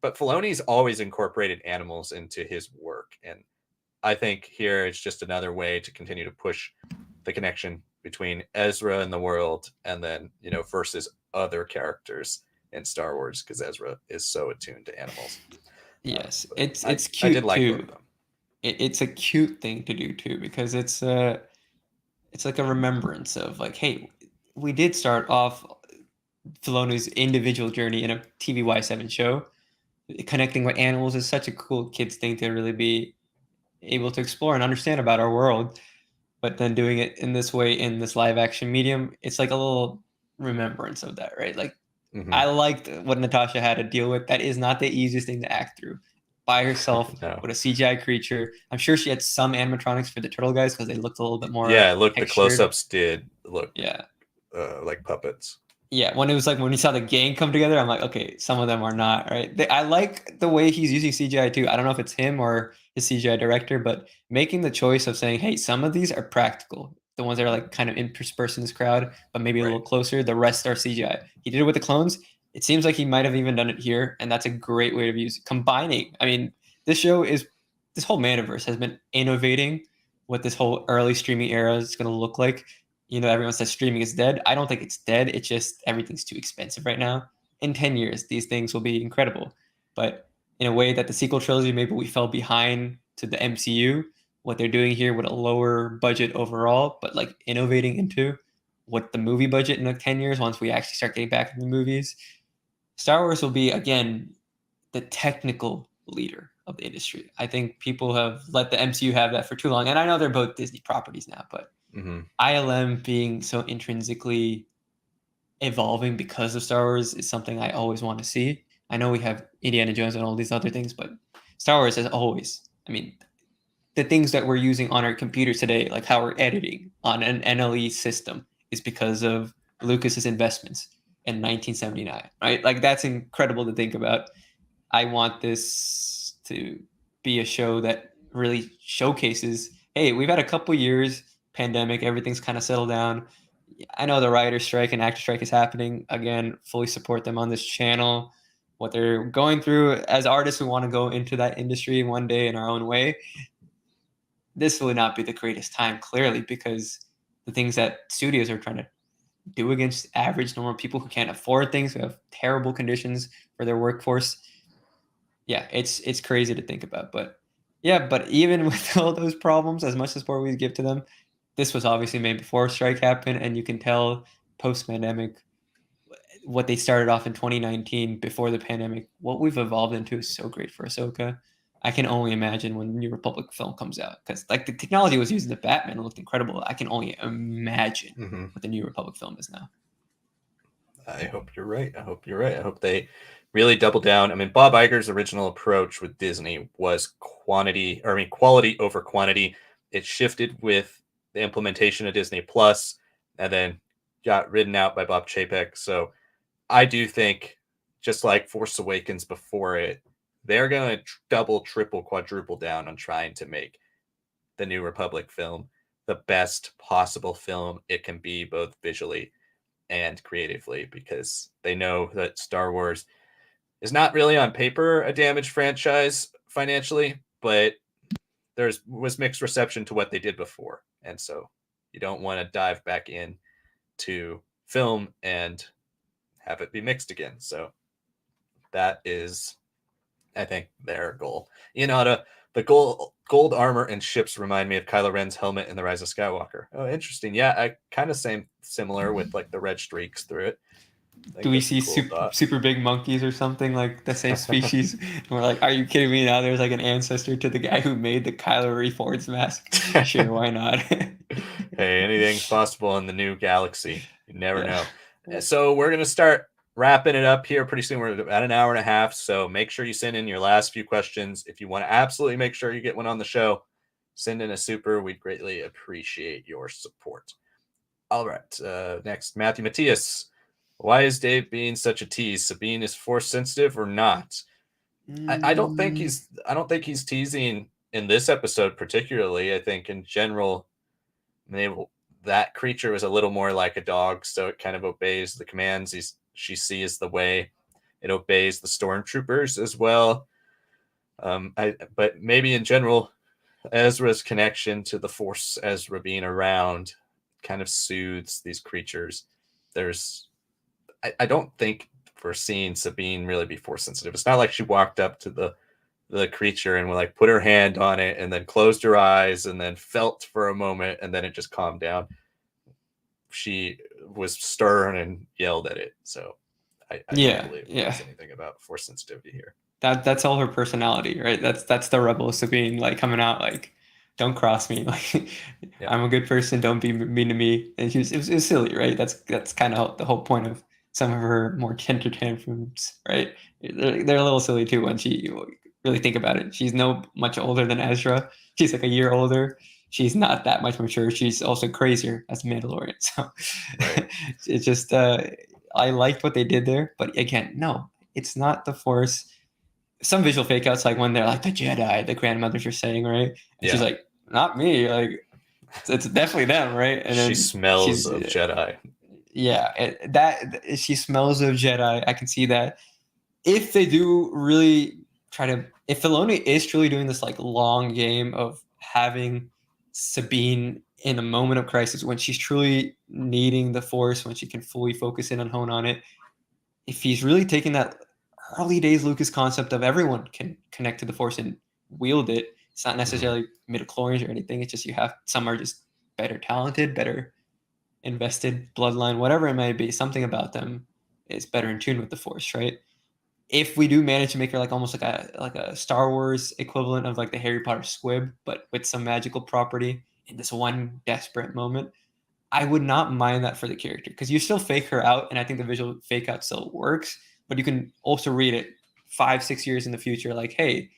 but Filoni's always incorporated animals into his work. And I think here it's just another way to continue to push the connection between Ezra and the world, and then, versus other characters in Star Wars, because Ezra is so attuned to animals. Yes, it's cute. I did like too. Both of them. It's a cute thing to do too, because it's like a remembrance of like, hey, we did start off Filoni's individual journey in a TVY7 show. Connecting with animals is such a cool kids thing to really be able to explore and understand about our world. But then doing it in this way, in this live action medium, it's like a little remembrance of that, right? Like, I liked what Natasha had to deal with. That is not the easiest thing to act through by herself with a CGI creature. I'm sure she had some animatronics for the turtle guys because they looked a little bit more. Yeah, look, the close-ups did look like puppets. Yeah, when it was like when you saw the gang come together, I'm like, okay, some of them are not, right? I like the way he's using CGI too. I don't know if it's him or his CGI director, but making the choice of saying, hey, some of these are practical. The ones that are like kind of interspersed in this crowd, but maybe a little closer. The rest are CGI. He did it with the clones. It seems like he might have even done it here, and that's a great way to use it. Combining. I mean, this whole Maniverse has been innovating what this whole early streaming era is going to look like. Everyone says streaming is dead. I don't think it's dead. It's just everything's too expensive right now. In 10 years, these things will be incredible. But in a way that the sequel trilogy, maybe we fell behind to the MCU, what they're doing here with a lower budget overall, but like innovating into what the movie budget in like 10 years, once we actually start getting back into the movies, Star Wars will be, again, the technical leader of the industry. I think people have let the MCU have that for too long. And I know they're both Disney properties now, but ILM being so intrinsically evolving because of Star Wars is something I always want to see. I know we have Indiana Jones and all these other things, but Star Wars has always, I mean, the things that we're using on our computers today, like how we're editing on an NLE system, is because of Lucas's investments in 1979, right? Like, that's incredible to think about. I want this to be a show that really showcases, hey, we've had a couple years, pandemic, everything's kind of settled down. I know the writer strike and actor strike is happening. Again, fully support them on this channel, what they're going through as artists who want to go into that industry one day in our own way. This will not be the greatest time, clearly, because the things that studios are trying to do against average, normal people who can't afford things, who have terrible conditions for their workforce. Yeah, it's crazy to think about. But yeah, but even with all those problems, as much support we give to them, this was obviously made before strike happened, and you can tell post-pandemic what they started off in 2019 before the pandemic. What we've evolved into is so great for Ahsoka. I can only imagine when the New Republic film comes out, because like the technology was used in the Batman, it looked incredible. I can only imagine what the New Republic film is now. I hope you're right. I hope they really double down. I mean, Bob Iger's original approach with Disney was quality over quantity. It shifted with the implementation of Disney Plus. and then got ridden out by Bob Chapek. So I do think, just like Force Awakens before it, they're going to double, triple, quadruple down on trying to make the New Republic film the best possible film it can be, both visually and creatively, because they know that Star Wars is not really on paper a damaged franchise financially, but was mixed reception to what they did before. And so you don't want to dive back in to film and have it be mixed again. So that is, I think, their goal. The gold armor and ships remind me of Kylo Ren's helmet in The Rise of Skywalker. Oh, interesting. Yeah, I kind of similar with like the red streaks through it. Do we see super big monkeys or something like the same species? And we're like, are you kidding me? Now there's like an ancestor to the guy who made the Kylo Ren Ford's mask. Sure, why not? Hey, anything's possible in the new galaxy. You never know. So we're gonna start wrapping it up here pretty soon. We're at about an hour and a half, so make sure you send in your last few questions. If you want to absolutely make sure you get one on the show, send in a super. We'd greatly appreciate your support. All right, next, Matthew Matias. Why is Dave being such a tease? Sabine is force sensitive or not? I don't think he's teasing in this episode particularly. I think in general, that creature was a little more like a dog, so it kind of obeys the commands she sees the way it obeys the stormtroopers as well. But maybe in general, Ezra's connection to the Force, Ezra being around, kind of soothes these creatures. I don't think we're seeing Sabine really be force sensitive. It's not like she walked up to the creature and like put her hand on it and then closed her eyes and then felt for a moment and then it just calmed down. She was stern and yelled at it. So I don't believe there's anything about force sensitivity here. That's all her personality, right? That's the rebel Sabine, like coming out like, don't cross me, like I'm a good person, don't be mean to me. And it was silly, right? That's kind of the whole point of some of her more tender tantrums, right? They're a little silly too when you really think about it. She's no much older than Ezra. She's like a year older. She's not that much mature. She's also crazier as a Mandalorian. So right. It's just I liked what they did there, but again, no, it's not the Force. Some visual fake outs, like when they're like the Jedi, the Grand Mothers are saying, right? And she's like, not me. Like it's definitely them, right? And she smells of Jedi. Yeah, she smells of Jedi. I can see that. If they do really try to, if Filoni is truly doing this like long game of having Sabine in a moment of crisis when she's truly needing the Force, when she can fully focus in and hone on it, if he's really taking that early days Lucas concept of everyone can connect to the Force and wield it, it's not necessarily midichlorians or anything. It's just some are just better talented, better invested, bloodline, whatever it may be, something about them is better in tune with the Force, right? If we do manage to make her like almost like a Star Wars equivalent of like the Harry Potter squib, but with some magical property in this one desperate moment, I would not mind that for the character, because you still fake her out, and I think the visual fake out still works, but you can also read it 5-6 years in the future, like, hey,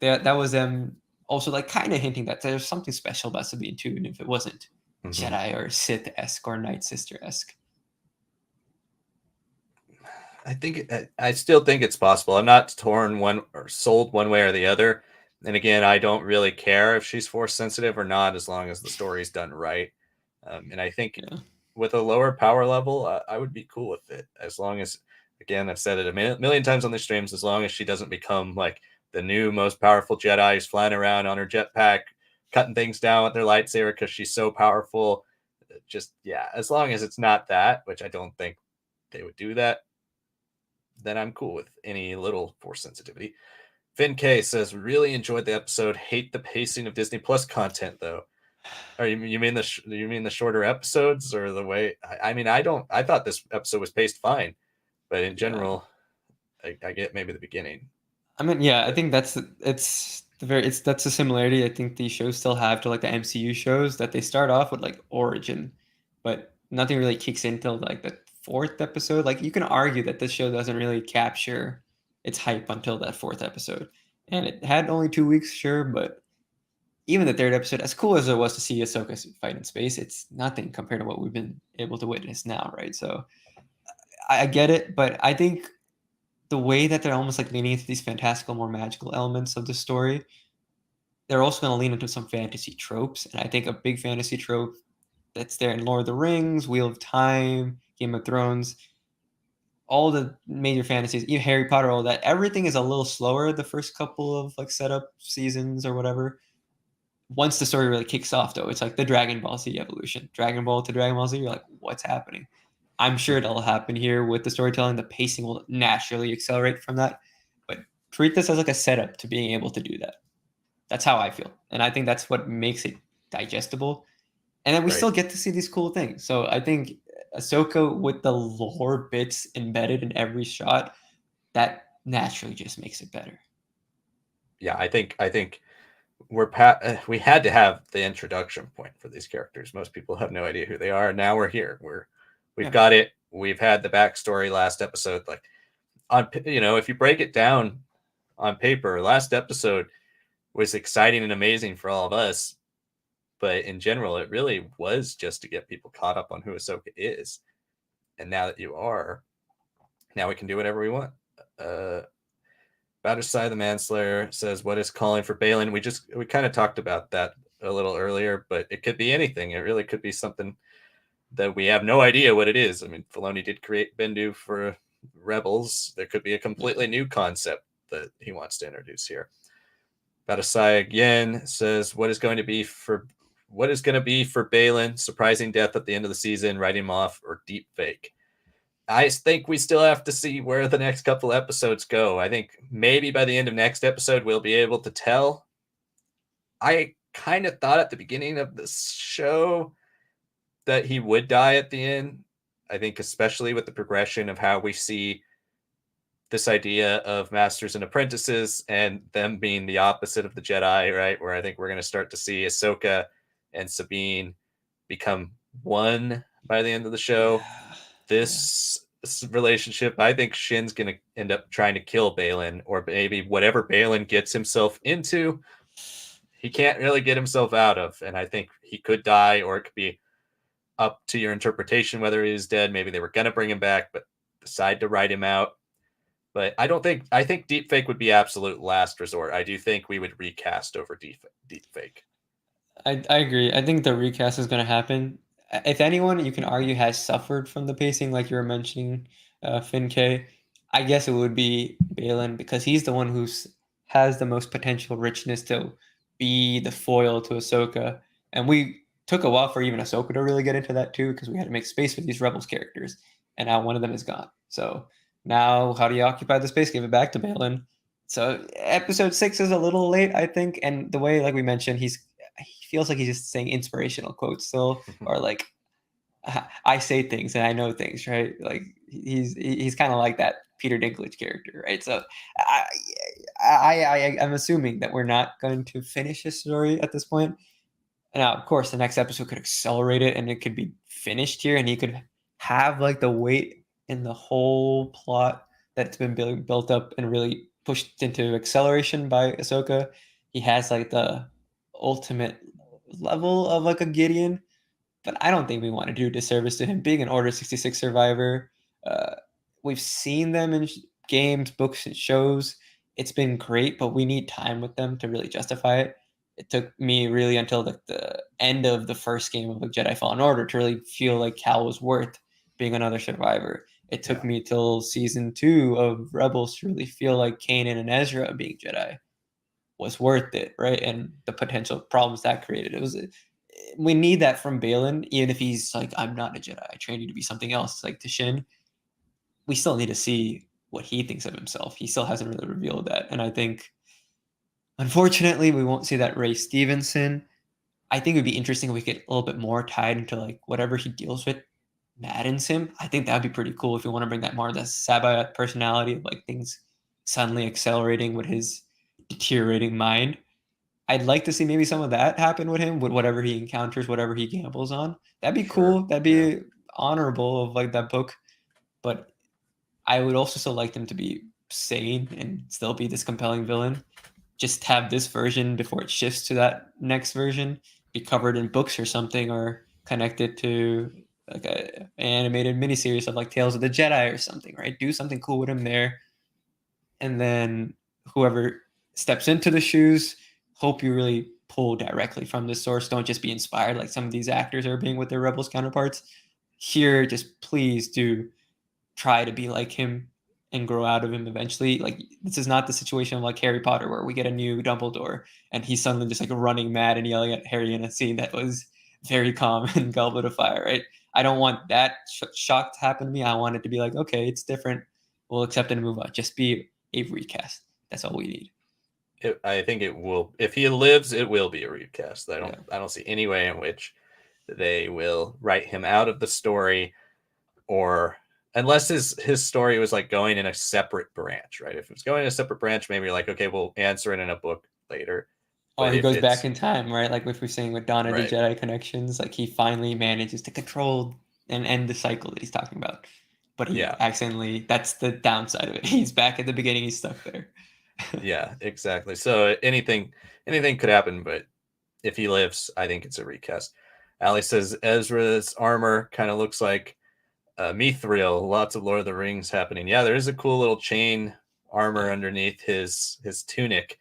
that was them also like kind of hinting that there's something special about Sabine too, and if it wasn't Jedi or Sith-esque or Nightsister-esque. I still think it's possible. I'm not torn one or sold one way or the other. And again, I don't really care if she's force sensitive or not, as long as the story's done right. And I think with a lower power level, I would be cool with it, as long as, again, I've said it a million times on the streams, as long as she doesn't become like the new most powerful Jedi who's flying around on her jetpack, cutting things down with their lightsaber because she's so powerful. Just, as long as it's not that, which I don't think they would do that, then I'm cool with any little force sensitivity. Finn K says, really enjoyed the episode. Hate the pacing of Disney Plus content, though. Or you mean the shorter episodes, or the way? I thought this episode was paced fine, but in general, I get maybe the beginning. I mean, I think that's a similarity I think these shows still have to like the MCU shows, that they start off with like origin, but nothing really kicks in till like the 4th episode. Like you can argue that this show doesn't really capture its hype until that 4th episode, and it had only 2 weeks, sure, but even the third episode, as cool as it was to see Ahsoka fight in space, it's nothing compared to what we've been able to witness now, right? So I get it, but I think the way that they're almost like leaning into these fantastical, more magical elements of the story, they're also going to lean into some fantasy tropes. And I think a big fantasy trope that's there in Lord of the Rings, Wheel of Time, Game of Thrones, all the major fantasies, even Harry Potter, all that, everything is a little slower the first couple of like setup seasons or whatever. Once the story really kicks off, though, it's like the Dragon Ball Z evolution. Dragon Ball to Dragon Ball Z, you're like, what's happening? I'm sure it'll happen here with the storytelling. The pacing will naturally accelerate from that. But treat this as like a setup to being able to do that. That's how I feel. And I think that's what makes it digestible. And then we still get to see these cool things. So I think Ahsoka with the lore bits embedded in every shot, that naturally just makes it better. Yeah, I think we had to have the introduction point for these characters. Most people have no idea who they are. Now we're here. We've got it. We've had the backstory last episode. Like on, if you break it down on paper, last episode was exciting and amazing for all of us. But in general, it really was just to get people caught up on who Ahsoka is. And now that you are, now we can do whatever we want. Batterside the Manslayer says, what is calling for Baylan? We kind of talked about that a little earlier, but it could be anything. It really could be something that we have no idea what it is. I mean, Filoni did create Bendu for Rebels. There could be a completely new concept that he wants to introduce here. Batterside again says, what is going to be for Baylan? Surprising death at the end of the season, writing him off, or deep fake? I think we still have to see where the next couple episodes go. I think maybe by the end of next episode, we'll be able to tell. I kind of thought at the beginning of the show that he would die at the end. I think especially with the progression of how we see this idea of masters and apprentices and them being the opposite of the Jedi, right? Where I think we're going to start to see Ahsoka and Sabine become one by the end of the show. This relationship, I think Shin's going to end up trying to kill Baylan, or maybe whatever Baylan gets himself into, he can't really get himself out of. And I think he could die, or it could be up to your interpretation whether he's dead. Maybe they were going to bring him back, but decide to write him out. But I think deepfake would be absolute last resort. I do think we would recast over deepfake. I agree. I think the recast is going to happen. If anyone, you can argue, has suffered from the pacing, like you were mentioning, Finn K, I guess it would be Baylan, because he's the one who has the most potential richness to be the foil to Ahsoka. And we took a while for even Ahsoka to really get into that too, because we had to make space for these Rebels characters. And now one of them is gone. So now how do you occupy the space? Give it back to Baylan. So episode 6 is a little late, I think. And the way, like we mentioned, he feels like he's just saying inspirational quotes still, or like, I say things and I know things, right? Like he's kind of like that Peter Dinklage character, right? So I'm assuming that we're not going to finish his story at this point. Now, of course, the next episode could accelerate it and it could be finished here, and he could have like the weight in the whole plot that's been built up and really pushed into acceleration by Ahsoka. He has like the ultimate level of like a Gideon, but I don't think we want to do disservice to him being an Order 66 survivor. We've seen them in games, books, and shows. It's been great, but we need time with them to really justify it. It took me really until the end of the first game of like Jedi Fallen Order to really feel like Cal was worth being another survivor. It took me till season 2 of Rebels to really feel like Kanan and Ezra being Jedi was worth it, right? And the potential problems that created. We need that from Baylan, even if he's like, I'm not a Jedi, I trained you to be something else, like to Shin. We still need to see what he thinks of himself. He still hasn't really revealed that. And I think, unfortunately, we won't see that Ray Stevenson. I think it would be interesting if we get a little bit more tied into like whatever he deals with maddens him. I think that'd be pretty cool if you want to bring that more of that Sabayoth personality of like things suddenly accelerating with his deteriorating mind. I'd like to see maybe some of that happen with him, with whatever he encounters, whatever he gambles on. That'd be cool. That'd be honorable of like that book. But I would also still like them to be sane and still be this compelling villain. just have this version before it shifts to that next version be covered in books or something, or connected to like an animated miniseries of like Tales of the Jedi or something, right? Do something cool with him there, and then whoever steps into the shoes, hope you really pull directly from the source. Don't just be inspired like some of these actors are being with their Rebels counterparts. Here, just please do try to be like him and grow out of him eventually. Like, this is not the situation of like Harry Potter where we get a new Dumbledore and he's suddenly just like running mad and yelling at Harry in a scene that was very calm in Goblet of Fire, right? I don't want that shock to happen to me. I want it to be like, okay, it's different. We'll accept it and move on. Just be a recast. That's all we need. I think it will. If he lives, it will be a recast. I don't see any way in which they will write him out of the story, or unless his story was like going in a separate branch, right? If it's going in a separate branch, maybe you're like, okay, we'll answer it in a book later. Or But he if goes back it's in time, right? Like if we're saying with Dawn of the right, Jedi connections, like he finally manages to control and end the cycle that he's talking about. But he yeah, accidentally, that's the downside of it. He's back at the beginning, he's stuck there. yeah, exactly. So anything could happen, but if he lives, I think it's a recast. Ali says Ezra's armor kind of looks like Mithril. Lots of Lord of the Rings happening. Yeah, there is a cool little chain armor Yeah. underneath his tunic.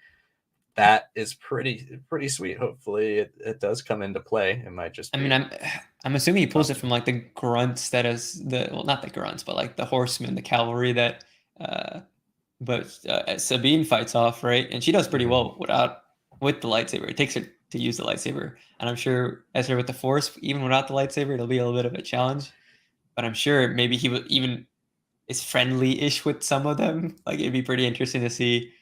That is pretty sweet. Hopefully, it does come into play. It might just I mean, be I'm assuming he pulls it costume. from like the grunts that is the, well, not the grunts, but like the horsemen, the cavalry that uh Sabine fights off, right? And she does pretty Mhm. well with the lightsaber. It takes her to use the lightsaber, and I'm sure Ezra with the Force, even without the lightsaber, it'll be a little bit of a challenge. But I'm sure maybe he would even is friendly-ish with some of them. Like, it'd be pretty interesting to see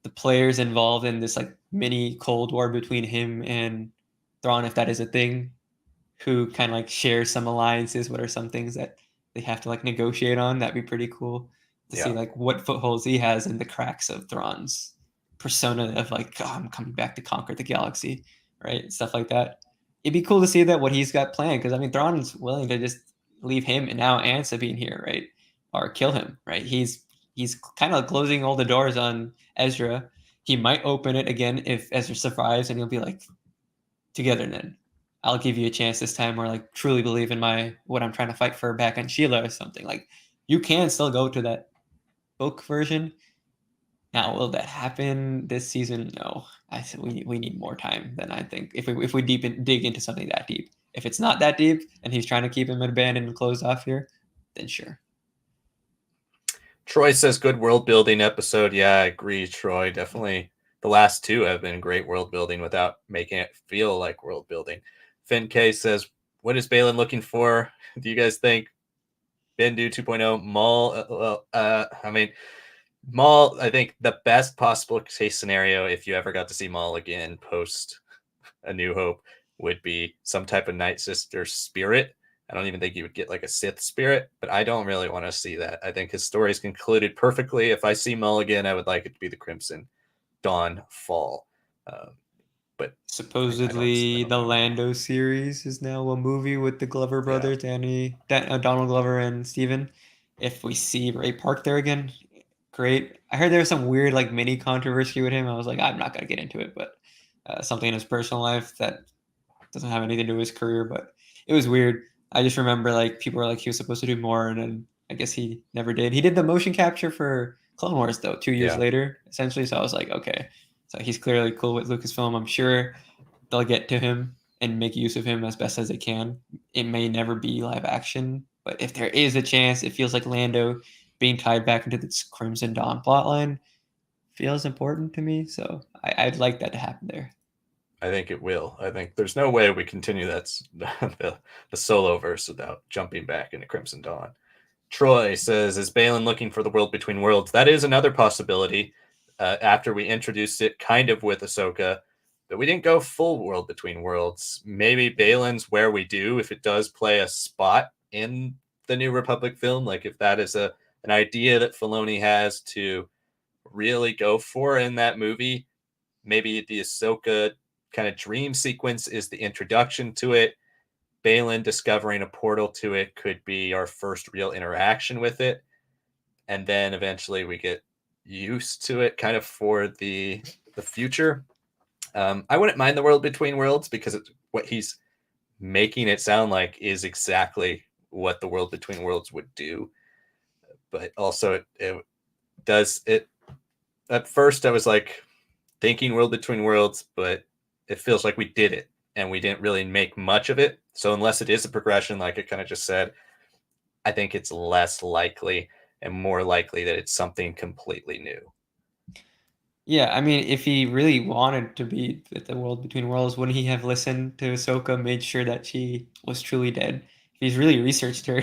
the players involved in this like mini Cold War between him and Thrawn, if that is a thing, who kind of like share some alliances. What are some things that they have to like negotiate on? That'd be pretty cool to see Yeah, like what footholds he has in the cracks of Thrawn's persona of like, oh, I'm coming back to conquer the galaxy, right? Stuff like that. It'd be cool to see that what he's got planned, because I mean Thrawn's willing to just leave him and now and Sabine here, right? Or kill him, right? He's kind of closing all the doors on Ezra. He might open it again if Ezra survives, and he'll be like, together then. I'll give you a chance this time, or like truly believe in my what I'm trying to fight for back on Sheila or something. Like, you can still go to that book version. Now, will that happen this season? No. I said we need more time than I think. If we dig into something that deep. If it's not that deep and he's trying to keep him abandoned and closed off here, then sure. Troy says good world building episode. Yeah, I agree, Troy. Definitely, the last two have been great world building without making it feel like world building. Finn K says, "What is Baylan looking for? Do you guys think Bendu 2.0 Maul? I mean, Maul. I think the best possible case scenario, if you ever got to see Maul again post A New Hope, would be some type of Nightsister spirit. I don't even think you would get like a Sith spirit, but I don't really want to see that. I think his story's concluded perfectly. If I see Maul again, I would like it to be the Crimson Dawn Fall. But I Supposedly, don't the know. Lando series is now a movie with the Glover Yeah, brothers, Donald Glover and Steven. If we see Ray Park there again, great. I heard there was some weird like mini controversy with him. I was like, I'm not gonna get into it, but something in his personal life that doesn't have anything to do with his career. But it was weird. I just remember like people were like he was supposed to do more, and then I guess he never did. He did the motion capture for Clone Wars though, 2 years yeah. later, essentially. So I was like, okay, so he's clearly cool with Lucasfilm. I'm sure they'll get to him and make use of him as best as they can. It may never be live action, but if there is a chance, it feels like Lando being tied back into this Crimson Dawn plotline feels important to me. So I'd like that to happen there. I think it will. I think there's no way we continue the solo verse without jumping back into Crimson Dawn. Troy says, "Is Balin looking for the world between worlds?" That is another possibility. After we introduced it, kind of with Ahsoka, but we didn't go full world between worlds. Maybe Balin's where we do, if it does play a spot in the New Republic film, like if that is an idea that Filoni has to really go for in that movie. Maybe the Ahsoka kind of dream sequence is the introduction to it. Baylan discovering a portal to it could be our first real interaction with it. And then eventually we get used to it kind of for the future. I wouldn't mind the world between worlds because it's what he's making it sound like is exactly what the world between worlds would do. But also it does it. At first I was like thinking world between worlds, but it feels like we did it and we didn't really make much of it. So unless it is a progression, like it kind of just said, I think it's less likely and more likely that it's something completely new. Yeah, I mean, if he really wanted to be at the world between worlds, wouldn't he have listened to Ahsoka, made sure that she was truly dead? If he's really researched her,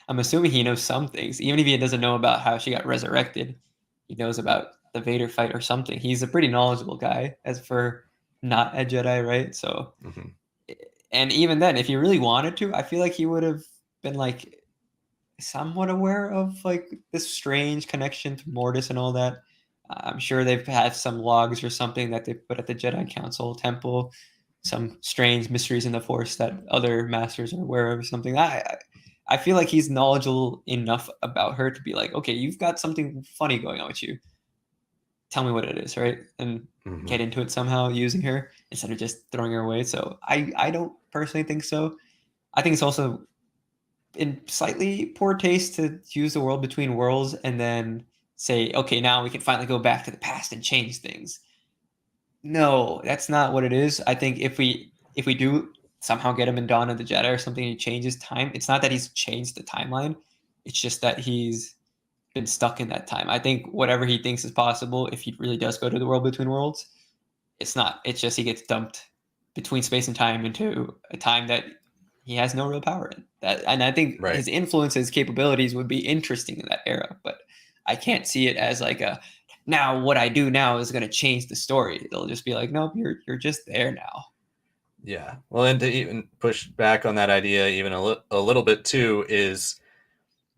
I'm assuming he knows some things. Even if he doesn't know about how she got resurrected, he knows about the Vader fight or something. He's a pretty knowledgeable guy, as for not a Jedi, right? So, and even then, if he really wanted to, I feel like he would have been like somewhat aware of like this strange connection to Mortis and all that. I'm sure they've had some logs or something that they put at the Jedi Council temple, some strange mysteries in the Force that other masters are aware of or something. I feel like he's knowledgeable enough about her to be like, okay, you've got something funny going on with you. Tell me what it is, right? And get into it somehow using her instead of just throwing her away. So I don't personally think so. I think it's also in slightly poor taste to use the world between worlds and then say, okay, now we can finally go back to the past and change things. No, that's not what it is. I think if we do somehow get him in Dawn of the Jedi or something, he changes time. It's not that he's changed the timeline. It's just that he's been stuck in that time. I think whatever he thinks is possible, if he really does go to the world between worlds, it's not. It's just he gets dumped between space and time into a time that he has no real power in. That, and I think his influence, his capabilities would be interesting in that era, but I can't see it as like a now what I do now is going to change the story. It'll just be like, nope, you're just there now. Yeah. Well, and to even push back on that idea even a little bit too is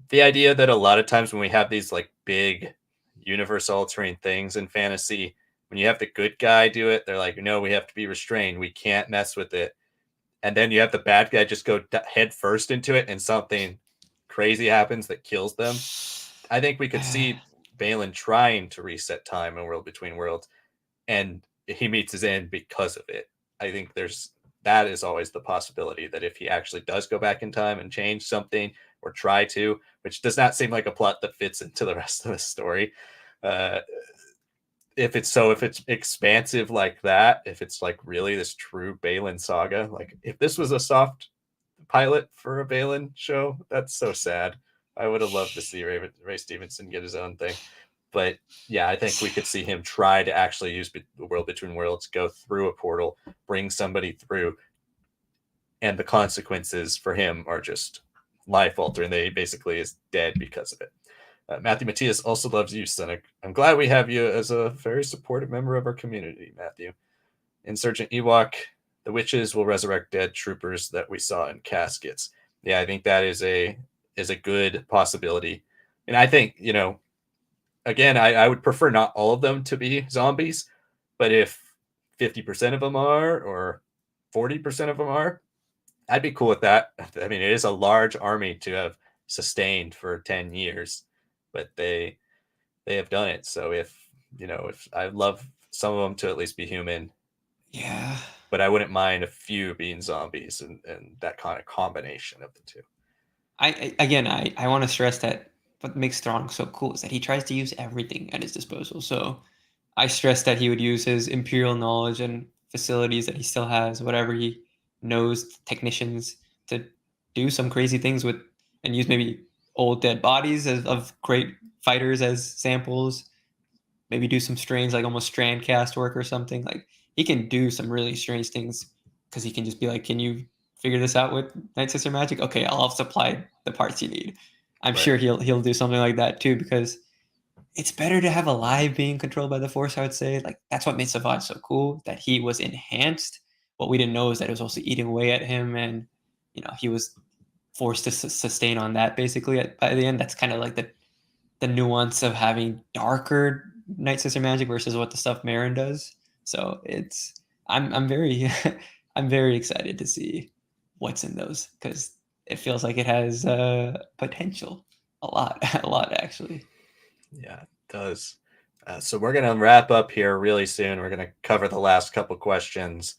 the idea that a lot of times when we have these like big universe altering things in fantasy, when you have the good guy do it, they're like, no, we have to be restrained. We can't mess with it. And then you have the bad guy just go head first into it and something crazy happens that kills them. I think we could see Balin trying to reset time and world between worlds, and he meets his end because of it. I think that is always the possibility that if he actually does go back in time and change something or try to, which does not seem like a plot that fits into the rest of the story. If it's expansive like that, if it's like really this true Baylan saga, like if this was a soft pilot for a Baylan show, that's so sad. I would have loved to see Ray Stevenson get his own thing. But yeah, I think we could see him try to actually use the world between worlds, go through a portal, bring somebody through, and the consequences for him are just life altering. They basically is dead because of it. Matthew Matias also loves you, Sanak. I'm glad we have you as a very supportive member of our community, Matthew. Insurgent Ewok, the witches will resurrect dead troopers that we saw in caskets. Yeah, I think that is a good possibility. And I think, again, I would prefer not all of them to be zombies, but if 50% of them are or 40% of them are, I'd be cool with that. I mean, it is a large army to have sustained for 10 years, but they have done it. So if I'd love some of them to at least be human. Yeah. But I wouldn't mind a few being zombies and that kind of combination of the two. I want to stress that what makes Thrawn so cool is that he tries to use everything at his disposal. So I stress that he would use his imperial knowledge and facilities that he still has, whatever he knows, technicians to do some crazy things with, and use maybe old dead bodies of great fighters as samples. Maybe do some strange, like almost strand cast work or something. Like he can do some really strange things because he can just be like, "Can you figure this out with Nightsister magic? Okay, I'll supply the parts you need." I'm sure he'll do something like that too because it's better to have a live being controlled by the Force. I would say like that's what made Savage so cool, that he was enhanced. What we didn't know is that it was also eating away at him, and he was forced to sustain on that basically by the end. That's kind of like the nuance of having darker Nightsister magic versus what the stuff Marin does. So I'm very I'm very excited to see what's in those because it feels like it has potential a lot a lot actually. Yeah, it does. So we're going to wrap up here really soon. We're going to cover the last couple questions.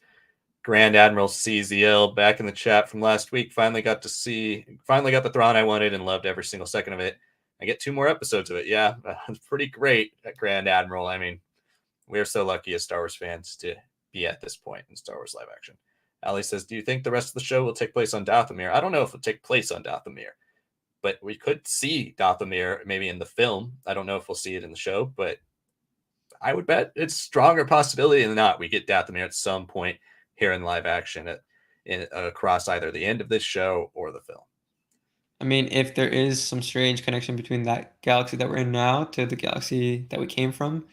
Grand Admiral CZL back in the chat from last week. Finally got the Thrawn I wanted and loved every single second of it. I get 2 more episodes of it. Yeah, it's pretty great at Grand Admiral. I mean, we're so lucky as Star Wars fans to be at this point in Star Wars live action. Ali says, do you think the rest of the show will take place on Dathomir? I don't know if it'll take place on Dathomir, but we could see Dathomir maybe in the film. I don't know if we'll see it in the show, but I would bet it's stronger possibility than not we get Dathomir at some point here in live action across either the end of this show or the film. I mean, if there is some strange connection between that galaxy that we're in now to the galaxy that we came from,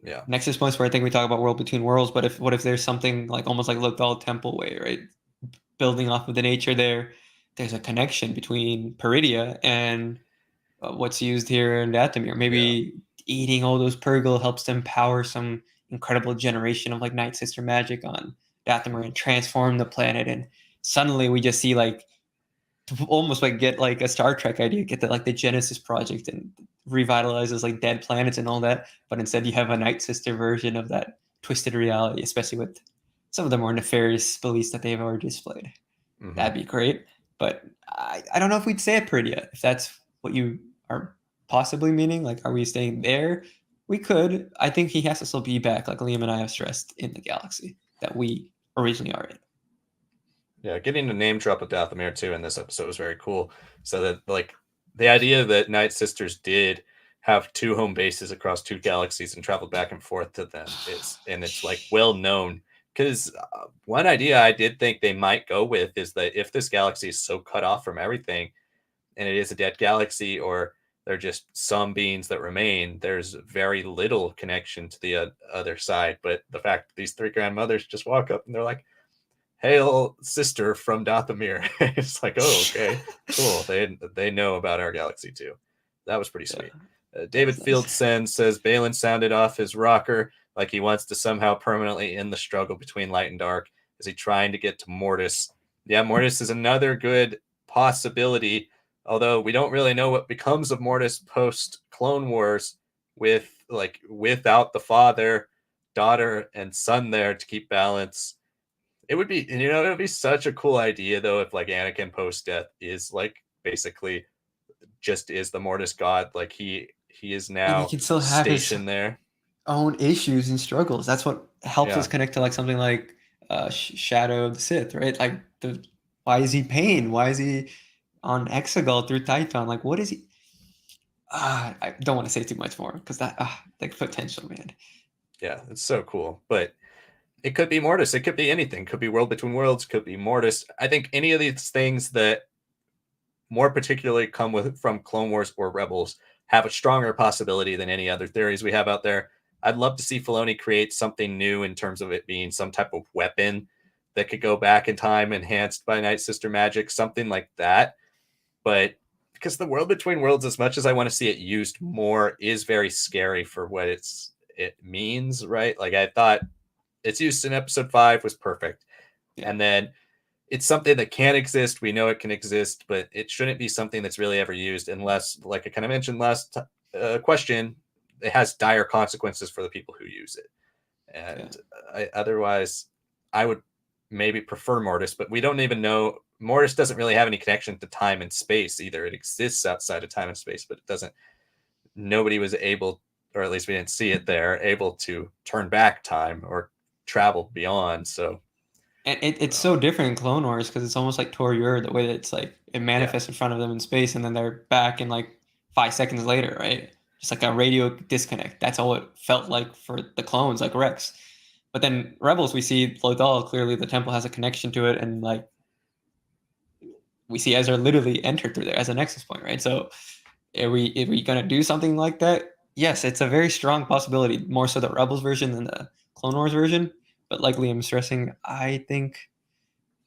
yeah. Nexus points where I think we talk about world between worlds, but what if there's something like almost like Lothal Temple way, right? Building off of the nature there, there's a connection between Peridia and what's used here in Dathomir. Maybe eating all those Purgle helps them power some incredible generation of like Nightsister magic on Dathomir and transform the planet. And suddenly we just see like almost like get like a Star Trek idea, get the Genesis project and revitalizes like dead planets and all that. But instead you have a Nightsister version of that twisted reality, especially with some of the more nefarious beliefs that they've already displayed. Mm-hmm. That'd be great. But I don't know if we'd say it Peridia, if that's what you are possibly meaning. Like, are we staying there? We could. I think he has to still be back, like Liam and I have stressed, in the galaxy that we originally are in. Yeah, getting the name drop of Dathomir too in this episode was very cool. So that like the idea that Nightsisters did have 2 home bases across 2 galaxies and traveled back and forth to them it's like well known. Because one idea I did think they might go with is that if this galaxy is so cut off from everything and it is a dead galaxy or they're just some beings that remain, there's very little connection to the other side. But the fact that these 3 Grand Mothers just walk up and they're like, hail sister from Dathomir. It's like, oh, okay, cool. They know about our galaxy too. That was pretty sweet. David Fieldsen says Baylan sounded off his rocker like he wants to somehow permanently end the struggle between light and dark. Is he trying to get to Mortis? Yeah, Mortis is another good possibility, although we don't really know what becomes of Mortis post Clone Wars without the father, daughter, and son there to keep balance. It would be such a cool idea though if like Anakin post death is like basically just is the Mortis god, like he is now he can still have stationed there. Own issues and struggles. That's what helps us connect to like something like Shadow of the Sith, right? Like why is he Pain? Why is he on Exegol through Tython? Like what is he? I don't want to say too much more because that like potential, man. Yeah, it's so cool, but it could be Mortis. It could be anything. Could be World Between Worlds. Could be Mortis. I think any of these things that more particularly come from Clone Wars or Rebels have a stronger possibility than any other theories we have out there. I'd love to see Filoni create something new in terms of it being some type of weapon that could go back in time enhanced by Nightsister magic, something like that. But because the World Between Worlds, as much as I want to see it used more, is very scary for what it means, right? Like I thought its use in episode 5 was perfect. Yeah. And then it's something that can exist. We know it can exist, but it shouldn't be something that's really ever used unless, like I kind of mentioned last question, it has dire consequences for the people who use it. And otherwise, I would maybe prefer Mortis, but we don't even know. Mortis doesn't really have any connection to time and space either. It exists outside of time and space, but it doesn't. Nobody was able, or at least we didn't see it there, able to turn back time or travel beyond. So. And it's so different in Clone Wars because it's almost like Tor-Ur, the way that it's like it manifests in front of them in space and then they're back in like 5 seconds later, right? Just like a radio disconnect. That's all it felt like for the clones, like Rex. But then Rebels, we see Lothal, clearly the temple has a connection to it, and like we see Ezra literally enter through there as a nexus point, right? So are we gonna do something like that? Yes, it's a very strong possibility, more so the Rebels version than the Clone Wars version. But like Liam's stressing, I think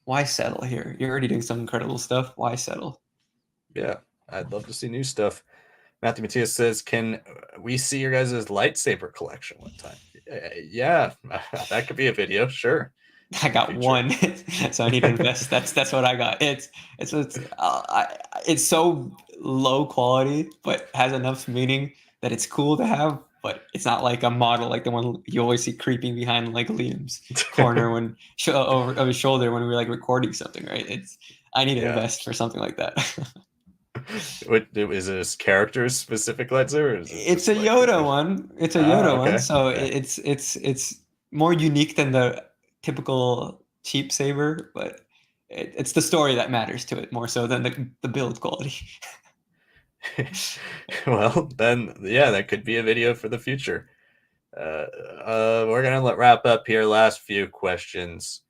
why settle here? You're already doing some incredible stuff. Why settle? Yeah, I'd love to see new stuff. Matthew Matias says, can we see your guys' lightsaber collection one time? Yeah, that could be a video, sure. I got one, so I need to invest. That's what I got. It's so low quality, but has enough meaning that it's cool to have. but it's not like a model like the one you always see creeping behind like Liam's corner when over of his shoulder when we're like recording something, right? I need to invest for something like that. Is it a character specific lightsaber? Or is it It's just a like Yoda one. It's a Yoda one, okay. so Okay. it's more unique than the typical cheap saber, but it's the story that matters to it more so than the build quality. Well, then, yeah, that could be a video for the future. We're gonna wrap up here. Last few questions.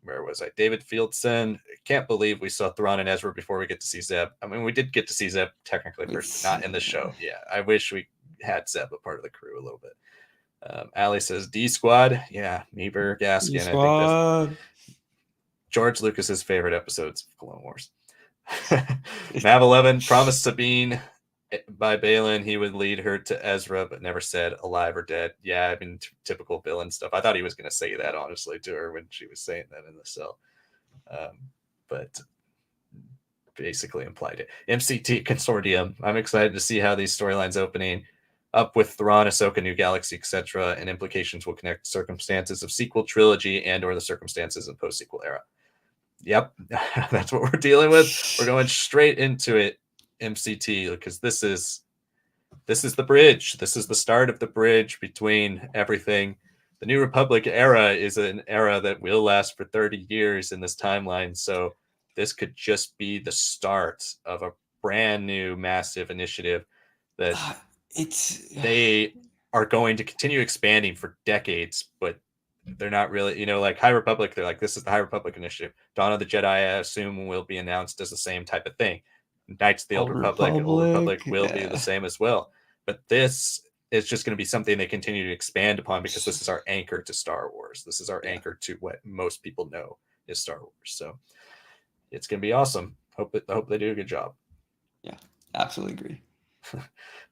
Where was I? David Fieldson. Can't believe we saw Thrawn and Ezra before we get to see Zeb. I mean, we did get to see Zeb technically first, but not in the show. Yeah, I wish we had Zeb a part of the crew a little bit. Ali says D Squad. Yeah, Meeber, Gaskin. I think that's George Lucas's favorite episodes of Clone Wars. Mav 11 promised Sabine by Baylan he would lead her to Ezra, but never said alive or dead. Yeah, I mean, typical villain stuff. I thought he was going to say that, honestly, to her when she was saying that in the cell. But basically implied it. MCT Consortium. I'm excited to see how these storylines opening up with Thrawn, Ahsoka, New Galaxy, etc., and implications will connect circumstances of sequel trilogy and or the circumstances of post-sequel era. Yep, that's what we're dealing with. We're going straight into it, MCT, because this is the bridge. This is the start of the bridge between everything. The New Republic era is an era that will last for 30 years in this timeline. So this could just be the start of a brand new massive initiative that they are going to continue expanding for decades, but they're not really, like High Republic, they're like, this is the High Republic initiative. Dawn of the Jedi, I assume, will be announced as the same type of thing. Knights of the Old Republic will be the same as well. But this is just going to be something they continue to expand upon because this is our anchor to Star Wars. This is our anchor to what most people know is Star Wars. So it's going to be awesome. I hope they do a good job. Yeah, absolutely agree.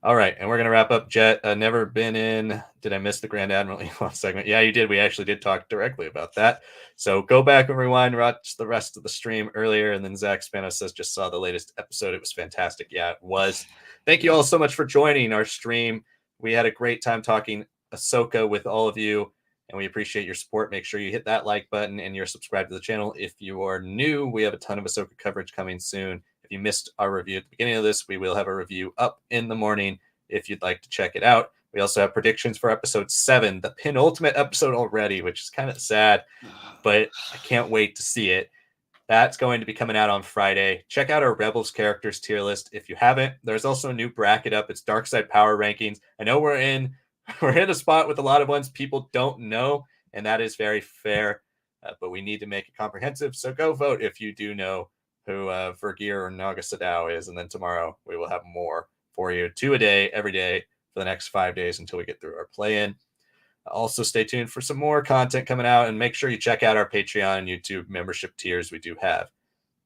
All right, and we're going to wrap up. Jet, never been in. Did I miss the Grand Admiral Elon segment? Yeah, you did. We actually did talk directly about that. So go back and rewind, watch the rest of the stream earlier. And then Zach Spanos says, just saw the latest episode. It was fantastic. Yeah, it was. Thank you all so much for joining our stream. We had a great time talking Ahsoka with all of you, and we appreciate your support. Make sure you hit that like button and you're subscribed to the channel. If you are new, we have a ton of Ahsoka coverage coming soon. If you missed our review at the beginning of this, we will have a review up in the morning if you'd like to check it out. We also have predictions for episode 7, the penultimate episode already, which is kind of sad, but I can't wait to see it. That's going to be coming out on Friday. Check out our Rebels characters tier list if you haven't. There's also a new bracket up. It's Dark Side Power Rankings. I know we're in a spot with a lot of ones people don't know, and that is very fair, but we need to make it comprehensive. So go vote if you do know who Vergeer or Naga Sadao is, and then tomorrow we will have more for you, 2 a day, every day for the next 5 days until we get through our play-in. Also, stay tuned for some more content coming out, and make sure you check out our Patreon and YouTube membership tiers. We do have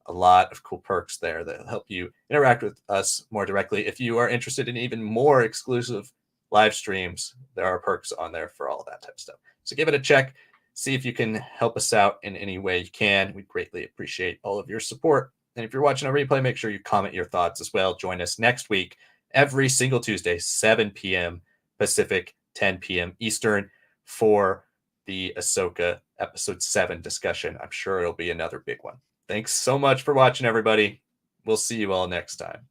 a lot of cool perks there that help you interact with us more directly. If you are interested in even more exclusive live streams, there are perks on there for all of that type of stuff. So give it a check. See if you can help us out in any way you can. We greatly appreciate all of your support. And if you're watching a replay, make sure you comment your thoughts as well. Join us next week, every single Tuesday, 7 p.m. Pacific, 10 p.m. Eastern, for the Ahsoka Episode 7 discussion. I'm sure it'll be another big one. Thanks so much for watching, everybody. We'll see you all next time.